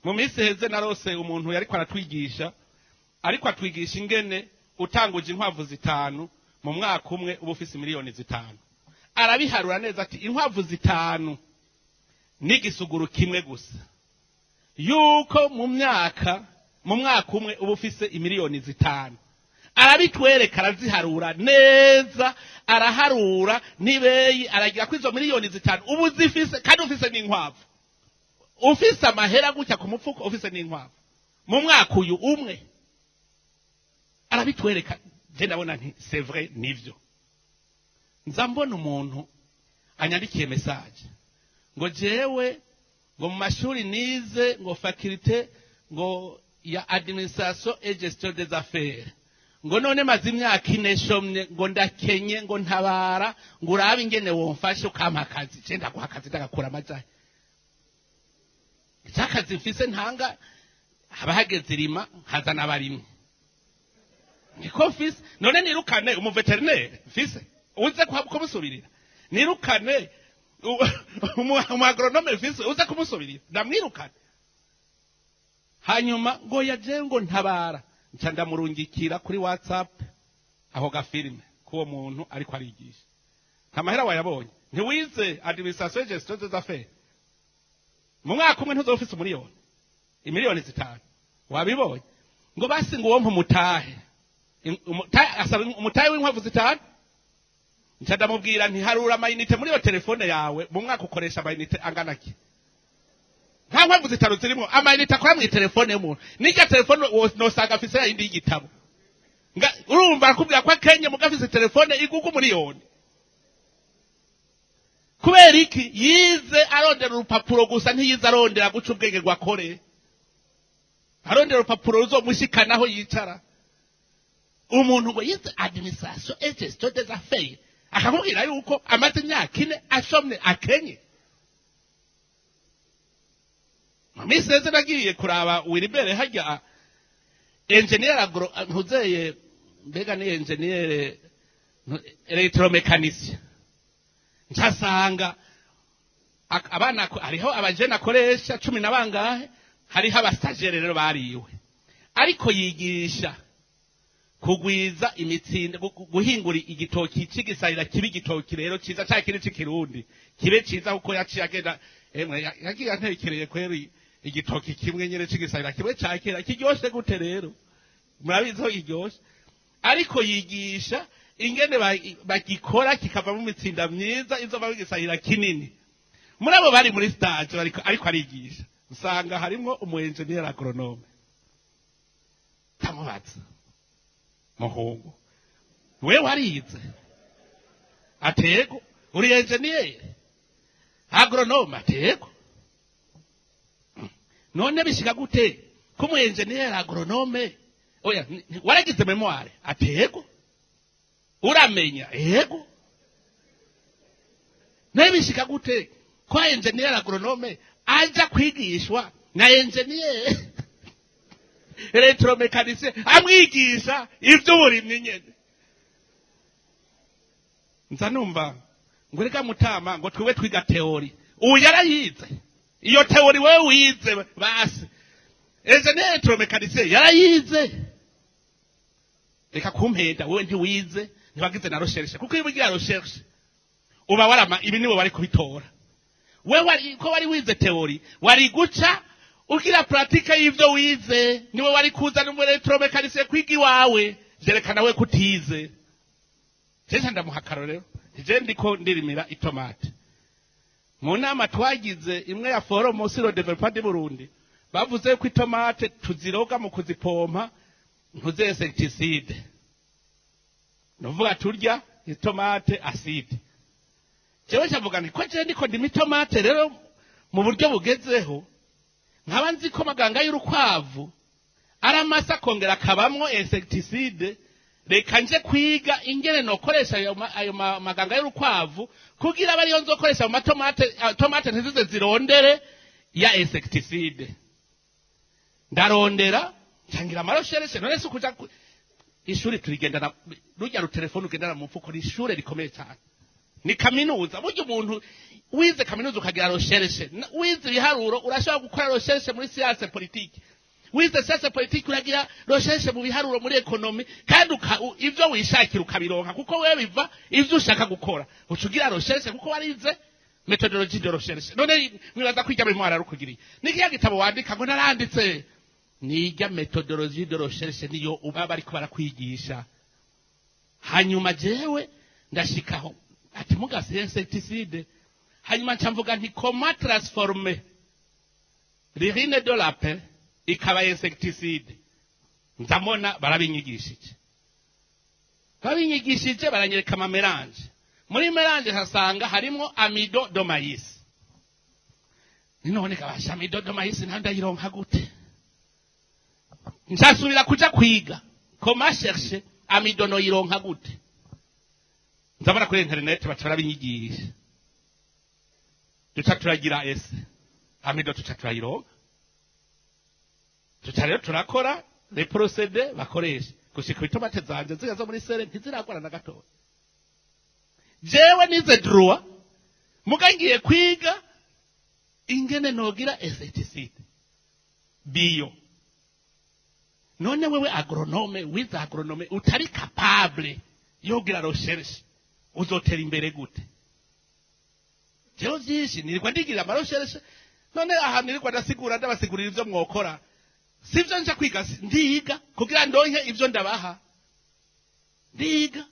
Mu minsi heze narose umuntu yari kwaratwigisha ariko atwigisha ingene utanguje inkwavu zitanu mu mwaka umwe uba ufise miliyoni zitanu. Arabiharura neza ati inkwavu zitanu n'igisuguru kimwe gusa. Yuko mu mwaka umwe uba ufise imiliyoni zitanu. Arabitwereka araziharura neza araharura nibeyi aragira kwizo miliyoni zitanu ubu zifise kandi ufise n'inkwavu. Ufise amahera gutya ku mupfuko ufise n'inkwavu. Mu mwaka uyu umwe arabitwereka je ndabona nti c'est vrai nivyo. Nza mbona umuntu anyandikiye message ngo jewe ngo mu mashuri nize ngo faculté ngo ya administration et gestion des affaires ngo none maze imyaka 4 shomye ngo ndakenye ngo ntabara ngo urabe ingene womfashe ukampa akazi cenda guha akazi ndagakura amajahe icyakazi mfise ntanga abahageze rima hazana abarimwe niko mfise none nirukane umuveterineri mfise uze kumusubirira nirukane umagronome mfise uze kumusubirira ndamwirukane hanyuma ngo yaje ngo ntabara nca ndamurungikira kuri WhatsApp aho gafilme kuwo muntu ariko arigisha ntamahera wayabonye ntiwize administration gestion des affaires mu mwaka umwe ntuzofise imiliyoni 5 wabibonye ngo basi ngo wompa umutahe asaba umutahe w'inkwavu 5 nca ndamubwira nti harura amayinite muri yo telefone yawe mu mwaka ukoresha amayinite angana ki nta nkwavu 5 zirimo amayinite akora mu telefone y'umuntu n'ijya telefone nosanga afise yindi y'igitabo urumva akubwira ko akenye mugafise telefone igugu miliyoni kubera iki yize arondera urupapuro gusa ntiyize arondera guca ubwenge gwakore arondera urupapuro ruzomushikanaho yicara umuntu ngo yize administration et gestion des affaires akamubwira yuko amaze imyaka 4 ashomye akenye Mamiseze nagiye kuraba Wilibere hajya engineer agro ntuzeye mbega ni engineer electromechanicien nsanga abana hariho abajena akoresha 10 nabangahe hariho abastagere rero bariwe ariko yigisha kugwiza imitsinda guhingura igitoki cigisarira kibi gitoki rero ciza cyakiri cikirundi kibe ciza uko yaciye agenda yagiye antekereye kweri igitoki kimwe nyere cigisarira kibe cyakira kiryoshe gute rero murabizo iryoshe ariko yigisha ingene bagikora kikava mu mitsinda myiza izo babigisarira kinini muri abo bari muri stage ariko arigisha usanga harimo umu engineer agronome tamubatsa muhungu we warize atego uri engineer agronome atego none bishika gute ko mu engineer agronome oya waragize memoire atego uramenya yego nebishika gute kwa engineer agronome aja kwigishwa na engineer electromechanicien amwigisha ivy'uburimyi nyene nzanumva ngo reka mutama ngo twiwe twiga theory ubu yarayize iyo theory wewe wize basi engineer electromechanicien yarayize reka kumpeda wewe ntiwize ntibagize na recherche kuko iyo ugira recherche uba warama ibi niwe bari kubitora wewe ko wari wize theory wari guca ugira pratique y'ivyo wize niwe wari kuzana mu electromechanicien kwigi wawe jerekana we kutize cyese ndamuhakaro rero je ndiko ndirimira itomate mu nama twagize imwe ya forum sur le développement du Burundi bavuze ko itomate tuziroga mu kuzipompa ntuze insecticide novuga turya itomate acide jewe cyavuga ni ko je ndiko ndimi tomate rero mu buryo bugezeho nkaba nzi ko maganga y'urukwavu aramasa kongera akabamwo insecticide reka nje kwiga ingene nokoresha ayo maganga y'urukwavu kugira bari yo nzokoresha mu tomate ntizize zirondere ya insecticide ndarondera ntangira amaroshereshe none se kuja ishuri turigendana rujya rutelefone ugendana mu mfuko ni ishure rikomeye cyane ni kaminuza buryo umuntu wize kaminuza ukagira recherche wize biharuro urashobora gukora recherche muri science politique wize science politique uragira recherche mu biharuro muri economy kandi ivyo wishakira ukabironka kuko wewe biva ivyo ushaka gukora ucugira recherche kuko warize methodologie de recherche none mwibaza kwiga muri mwara rukugiriye nikiya gitabo wandika ngo naranditse niga methodologie de recherche niyo uba bariko barakwigisha hanyuma jewe ndashikaho ati mugase insecticide hanyuma ncamvuga nti comment transformer l'urine de lapin ikaba insecticide nzamona barabinyigishije baranyereka ama melange muri melange hasanga harimo amido de maïs none kabasha amido de maïs ntandayironka gute nshasubira kuja kwiga koma chercher amidono yironka gute nzabona kuri internet bacara binyigisha duca turagira ese amido tuca turayironka tuca rero turakora les procédés bakoresha gushika itomate zanje zigaza muri sere ntiziragora na gato jewe nize droit mugangiye kwiga ingene nogira esthéticité bio none wewe agronome wiza agronome utari capable yogira recherche uzotera imbere gute jewe vyinshi nirikwa ndigira ama recherche none aha nirikwa ndasigura ndabasigurira ivyo mwokora sivyo nje kwiga ndiga kugira ndonke ivyo ndabaha ndiga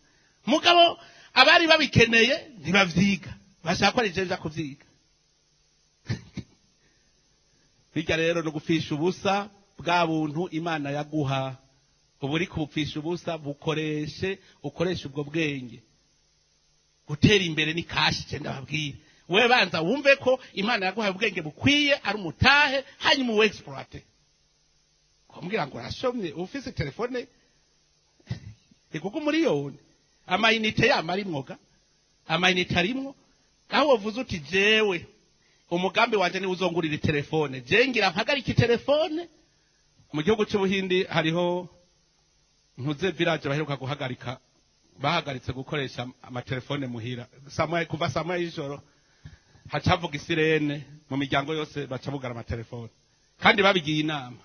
mugabo abari babikeneye ntibavyiga bashaka ari je nja kuvyiga bijya rero no gufisha ubusa bwa buntu Imana yaguha uburi kubupfisha ubusa bukoreshe ukoresha ubwo bwenge gutera imbere ni kashi cyenda babwire we banza wumve ko Imana yaguha ubwenge bukwiye ari umutahe hanyuma mu exploiter kumbwira ngo rashomye ufise telefone ikuko miliyoni amayinite yamari mwoga amayinite arimwo aho wavuze uti jewe umugambi wanje ni uzongurira telefone je ngira mpagarika telefone mu gihugu cy'ubuhindi hariho ntuze village baheruka guhagarika bahagaritse gukoresha amatelefone muhira samwe kuva samwe y'ijoro hacavuga isirene mu miryango yose bacabugara amatelefone kandi babigiye inama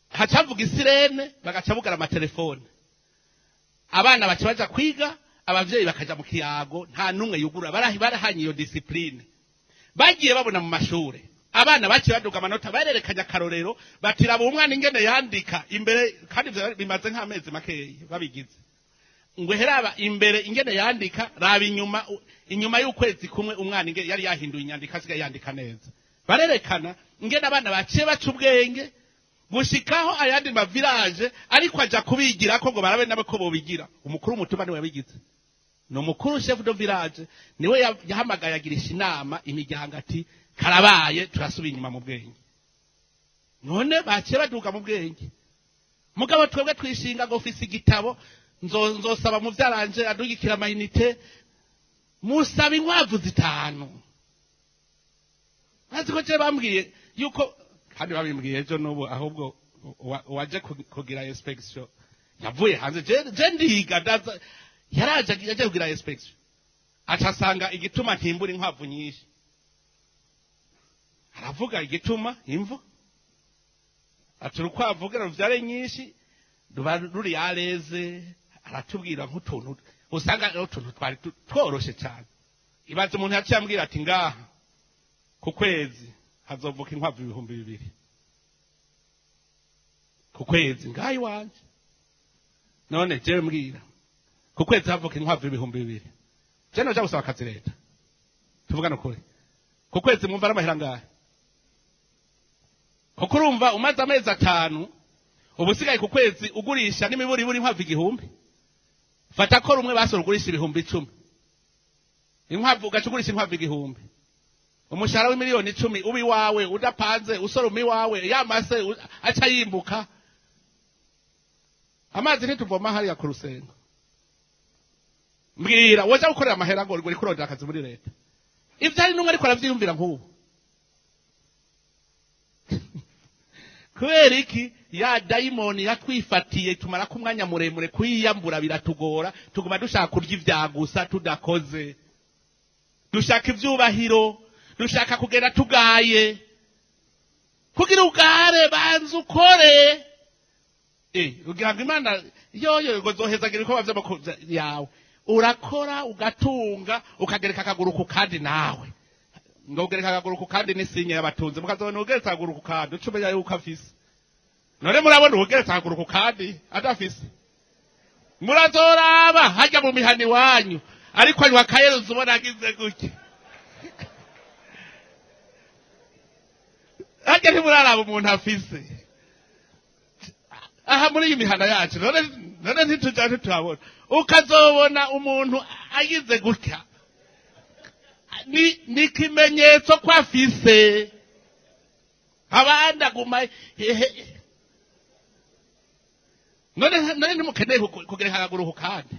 hacavuga isirene bagacabugara amatelefone abana bacabaja kwiga abavyeyi bakaja mu kiyago nta numwe yugura barahanye iyo discipline bagiye babona mu mashure abana baciye baduga amanota barerekanya karorero batiraba umwana ingene yandika imbere kandi bimaze nk'amezi makeyi babigize ngo heraba imbere ingene yandika raba inyuma y'ukwezi kumwe umwana ingene yari yahinduye inyandiko asigaye yandika neza barerekana ingene abana baciye baca ubwenge gushikaho ayandi ma village ariko aja kubigira ko ngo barabe nabe ko bobigira umukuru umutuma niwe yabigize no mukuru chef de village niwe yahamagaye agirisha inama imiryango ati karabaye turasubiye inyuma mu bwenge none baciye baduka mu bwenge mugabo twebwe twishinga ngo ofisi igitabo nzosaba mu vyaranje adugikira amayinite musaba inkwavu zitanu aziko je bambwiye yuko kandi babimbwiye ejo nubu ahubwo waje kugira inspection yavuye hanze je ndiga ndaza yaraje aje kugira inspection acasanga igituma ntimbura inkwavu nyinshi aravuga igituma imvo aturukwavugira ruvyare nyinshi ruri yareze aratubwira nk'utuntu usanga rero utuntu twari tworoshe cyane ibaze umuntu yacyambwira ati ngaha ku kwezi hazovuka inkwavu 2,000 ku kwezi ngayi wanje none je mbwira ku kwezi havuka inkwavu 2,000 je no gusaba akazi leta tuvugana kuri ku kwezi mwumva aramahera ngahe kuko urumva umaze amezi 5 ubusigaye ku kwezi ugurisha n'imiburi buri inkwavu 1,000 fata ko rumwe basora ugurisha 10,000 inkwavu ugacugurisha inkwavu 1,000 umushahara w'imiliyoni 10 ubi wawe udapanze usora umi wawe yamase aca yimbuka amazi ntituvoma hariya ku rusengo mbwira woza gukorera amahera ngo uri kurondera akazi muri leta ivyo ari numwe ariko aravyiyumvira nk'ubu kubera iki ya daimoni yatwifatiye tumara ku mwanya muremure kwiyambura biratugora tuguma dushaka kurya ivyagusa tudakoze dushaka ivyubahiro dushaka kugera tugaye kugira ugare banza ukore ugira ngo Imana yoyo ngo zohezagira ko bavye yawe urakora ugatunga ukagereka akaguru ku kandi nawe ngo ugereka akaguru ku kandi n'isinya y'abatunze mukazobona ugereka akaguru ku kandi ucumenya yuko afise none murabona ugereka akaguru ku kandi adafise murazoraba hajya mu mihani wanyu ariko anywa kayeruza ubona agize gutya hajya ntimuraraba umuntu afise aha muri iyi mihana yacu none ntitujya tuhabona ukazobona umuntu agize gutya ni kimenyetso ko afise abandi aguma none ntimukeneye kugereka akaguru kandi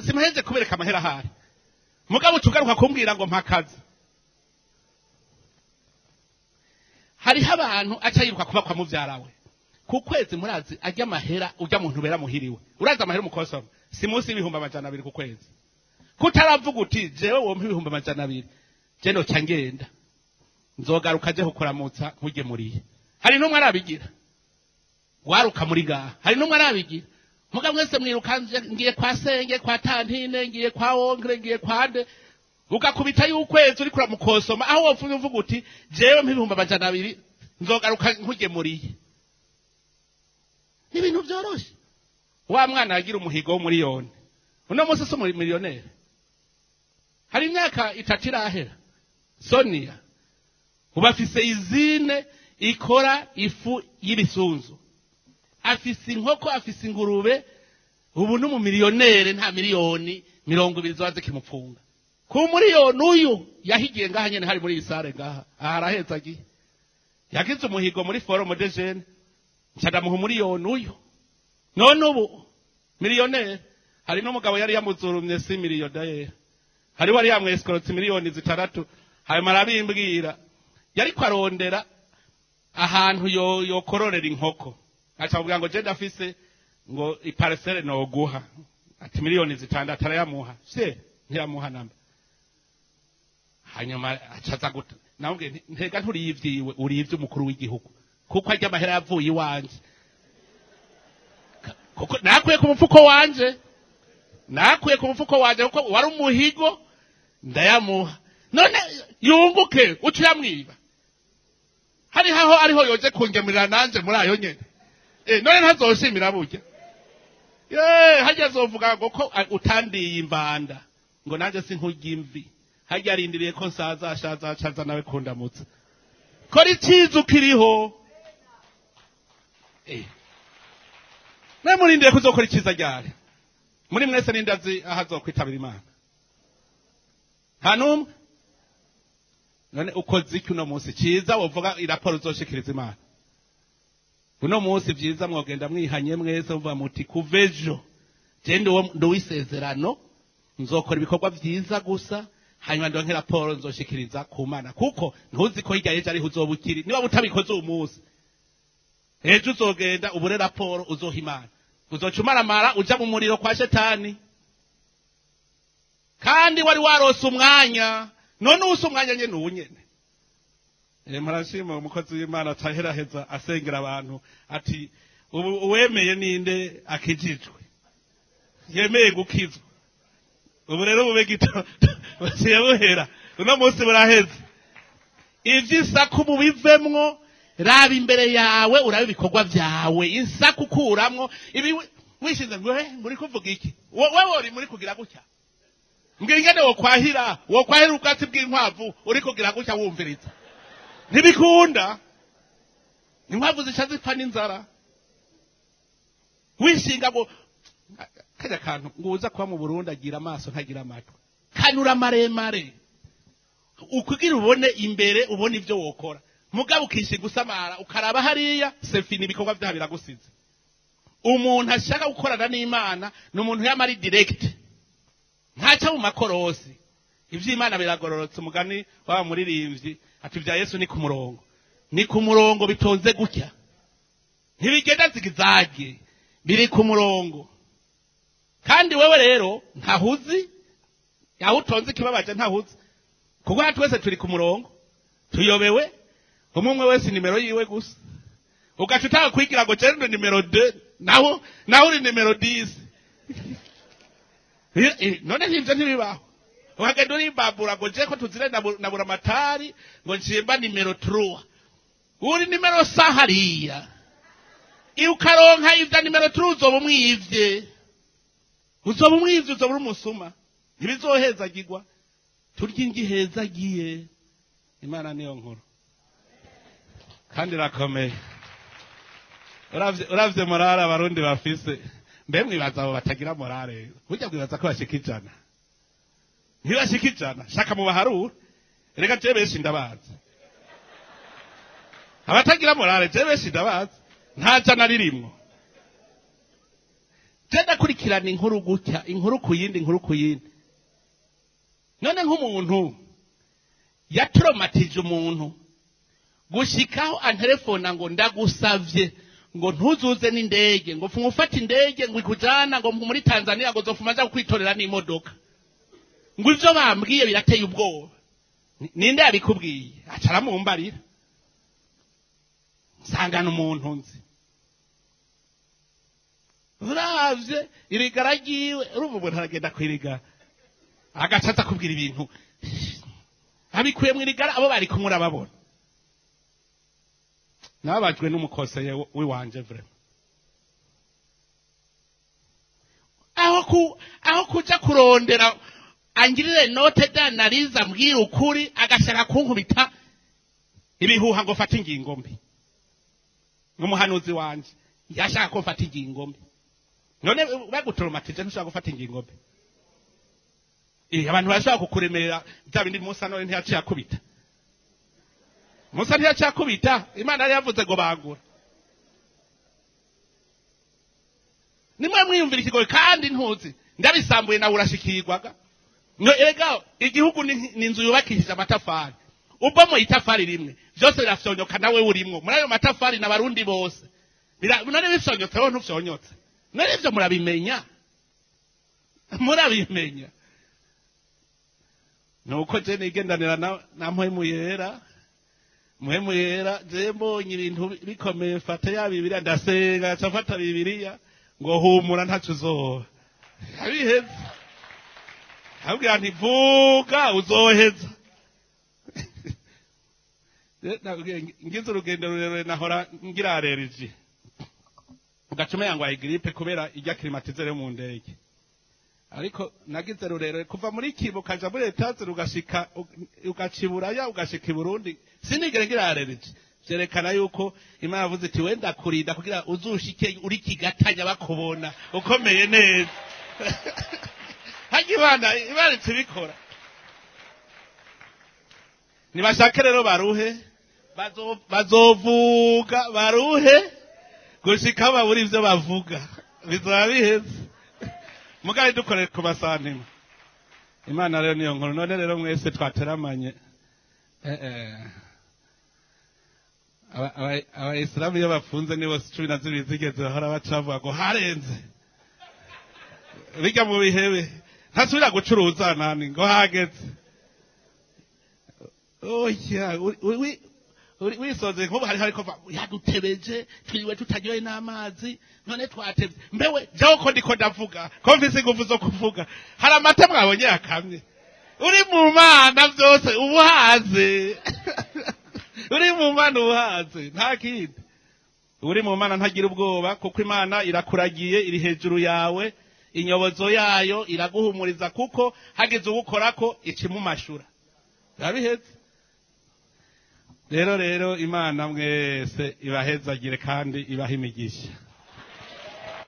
simuheze kubereka amahera ahari mugabo tugaruka kumbwira ngo mpakaze. Hariho abantu aca yiruka kuba kwa muvyarawe ku kwezi murazi ajya amahera ujya muntu bera muhiriwe uraza amahera umukosoma si munsi y'ibihumbi 200 ku kwezi kutaravuga uti jewe wompa ibihumbi 200 je no cyangenda nzogaruka je kukuramutsa nkugemuriye. Hari numwe arabigira waruka muri gaha, hari numwe arabigira muga mwese mwirukanje ngiye kwa senge kwa tantine ngiye kwa wongre ngiye kwande ukakubita y'ukwezi uri kura mukosoma aho wofuye uvuga uti jewe mpibihumbi 200 nzogaruka nkugemuriye. Ibintu byoroshe wa mwana agira umuhigo wo miliyoni uno munsi so muri miliyonere. Hari imyaka 3 irahera Sonia ubafise izine ikora ifu y'ibisunzu afise inkoko afise ingurube ubu no mu miliyonere nta miliyoni 20 zaze kimupfunga ku miliyoni uyu yahigiye ngaha nyene hari muri isare ngaha araheza gihe yagize umuhigo muri forum de jeune cyadamuha miliyoni uyu none ubu miliyonere. Hari no mugabo yari yamuzurumye si miliyonere hari wari yamweskorotse miliyoni 6 hayo marabimbwira yari kwarondera ahantu yokororera inkoko acavuga ngo je ndafise ngo iparcelle no guha ati miliyoni 6 arayamuha se ntiyamuha namba hanyuma acaza guta nawubwe ntega nturi yivyiwe uri ivyo umukuru w'igihugu kuko ajya amahera yavuye iwanje kuko nakuye ku mufuko wanje kuko wari umuhigo ndayamuha none yunguke uciyamwiba ariho yoje kungemurira nanje muri ayo nyene none ntazoshimira burya hajya azovuga ngo ko utandiye imbanda ngo nanje sinkurya imvi hajya arindiriye ko nsaza ashaza nawe kundamutsa kora ikizu kiriho mwe murindiriye kuzokora ikiza ryari muri mwese nindazi ahazokwitabira Imana hanum none ukoze iki uno munsi cyiza wovuga iraporo uzoshikiriza Imana uno munsi byiza mwogenda mwihanye mwese uvuga muti kuvejo je ndo wisezerano nzokora ibikorwa byiza gusa hanyuma ndo nk'iraporo nzoshikiriza ku Mana kuko ntuzi ko hirya yeje ari uzobukiri niba butabikoze umunsi ejo uzogenda ubure raporo uzoha Imana uzocumaramara uja mu muriro kwa shetani kandi wari warose umwanya none usa umwanya nyene ubunyene. Murashima umukozi w'Imana ataheraheza asengera abantu ati uwemeye ninde akijijwe yemeye gukizwa ubu rero bube gito baciyebuhera uno munsi buraheze ivy'isaku mubivemwo raba imbere yawe urabe ibikorwa byawe insaku ukuramwo ibi wishinze ngo muri kuvuga iki wewe uri muri kugira gutya mbwingene wokwahira ubwatsi bw'inkwavu uri kugira gutya wumviriza ntibikunda inkwavu zisha zipfa n'inzara wishinga ngo kajya kantu nguza kuba mu Burundi agira amaso ntagira amatwi kanura maremare ukugira ubone imbere ubone ivyo wokora mugabo ukishinga usamara ukaraba hariya sefini ibikorwa byaha biragusize. Umuntu ashaka gukorana n'Imana n'umuntu yamari direct ntaca mu makorosi ivy'Imana biragororotse umugani wa muririmbyi ati bya Yesu ni ku murongo bitonze gutya ntibigenda zigizage biri ku murongo kandi wewe rero ntahuzi yaho utonze kibabaje ntahuzi kuko twese turi ku murongo tuyobewe umwe wese nimero yiwe gusa ugacutaka kwigira ngo cendo nimero 2 naho uri nimero 10 none hivyo ntibibaho wagenda uri babura ngo je ko tuzire na buramatari ngo nshimba nimero 3 uri nimero 100 hariya ukaronka ivya nimero 3 uzoba umwivye uzoba umusuma ntibizohezagirwa turya ingihezagiye Imana niyo nkuru kandi rakomeye. Uravye morale abarundi bafise mbe mwibaza abo batagira morale burya mwibaza ko bashikijana ntibashikijana shaka mu baharura reka je benshi ndabazi abatagira morale je benshi ndabazi ntaca naririmwo je ndakurikirana inkuru gutya inkuru kuyindi none nk'umuntu yatraumatije umuntu gushikaho antelefona ngo ndagusavye ngo ntuzuze n'indege ngo ufata indege ngo ikujana ngo muri Tanzania ngo zofuma aza kwitorera n'imodoka ngo ivyo bambwiye birateye ubwoba ninde yabikubwiye acara mumbarira sangana umuntu nzi uravye irigara ryiwe urumva umuntu aragenda kwirigara agacaza kubwira ibintu abikuye mu irigara abo bari kumura babona nabajwe n'umukoseye wiwanje vrema aho kuja kurondera angirire note danariza mbwira ukuri agashaka kunkubita ibihuha ngo fata ingingo mbi n'umuhanuzi wanje yashaka ko fata ingingo mbi none bagutraumatije ntushaka gufata ingingo mbi abantu bashaka kukuremerera byabindi Musa none ntiyaciye akubita Musa ntiyaciye akubita Imana yari yavuze ngo bagura nimwe mwiyumvira ikigoye kandi ntuzi ndabisambuye nawe urashikirwaga no erega igihugu ni inzu yubakishije amatafari ubwo mu itafari rimwe byose birafyonyoka nawe urimwo muri ayo matafari n'abarundi bose none bifyonyotse wowe ntufyonyotse none ivyo murabimenya nuko je nigendanira na mpwemu yera je mbonye ibintu bikomeye fata ya Bibiliya ndasenga cafata Bibiliya ngo humura ntacu uzoba abiheza abwira nti vuga uzoheza ngize urugendo rurerure nahora ngira allergie ugacuma yangu ayigripe kubera ijya climatiseur mu ndege ariko nagize rurerure kuva muri Kibo kaja muri Etaze rugashika ugaciburaya ugashika i Burundi sinigere ngira allergie vyerekana yuko Imana yavuze iti wenda kurinda kugira uzushike uri kigatanya bakubona ukomeye neza Imana tibikora nibashake rero baruhe bazovuga baruhe gushika baburi ivyo bavuga bizoba biheze mugari dukorera ku basantima Imana rero niyo nkuru none rero mwese twateramanye abayisilamu iyo bafunze nibo 12 zigeze bahora bacavuga ngo harenze bijya mu bihebe ntasubira gucuruza nani ngo hageze oya wisoze nkubu hariko yadutebeje twiriwe tutajyoye n'amazi none twatevye mbewe jaho ko ndiko ndavuga ko mvise ingufu zo kuvuga hari amata mwabonye akamye uri mu mana byose ubuhaze uri mu mana ubuhaze nta kindi uri mu mana ntagira ubwoba kuko Imana irakuragiye iri hejuru yawe inyobozo yayo iraguhumuriza kuko hageze ugukorako ikimumashura rabiheze rero Imana mwese ibahezagire kandi ibahimigisha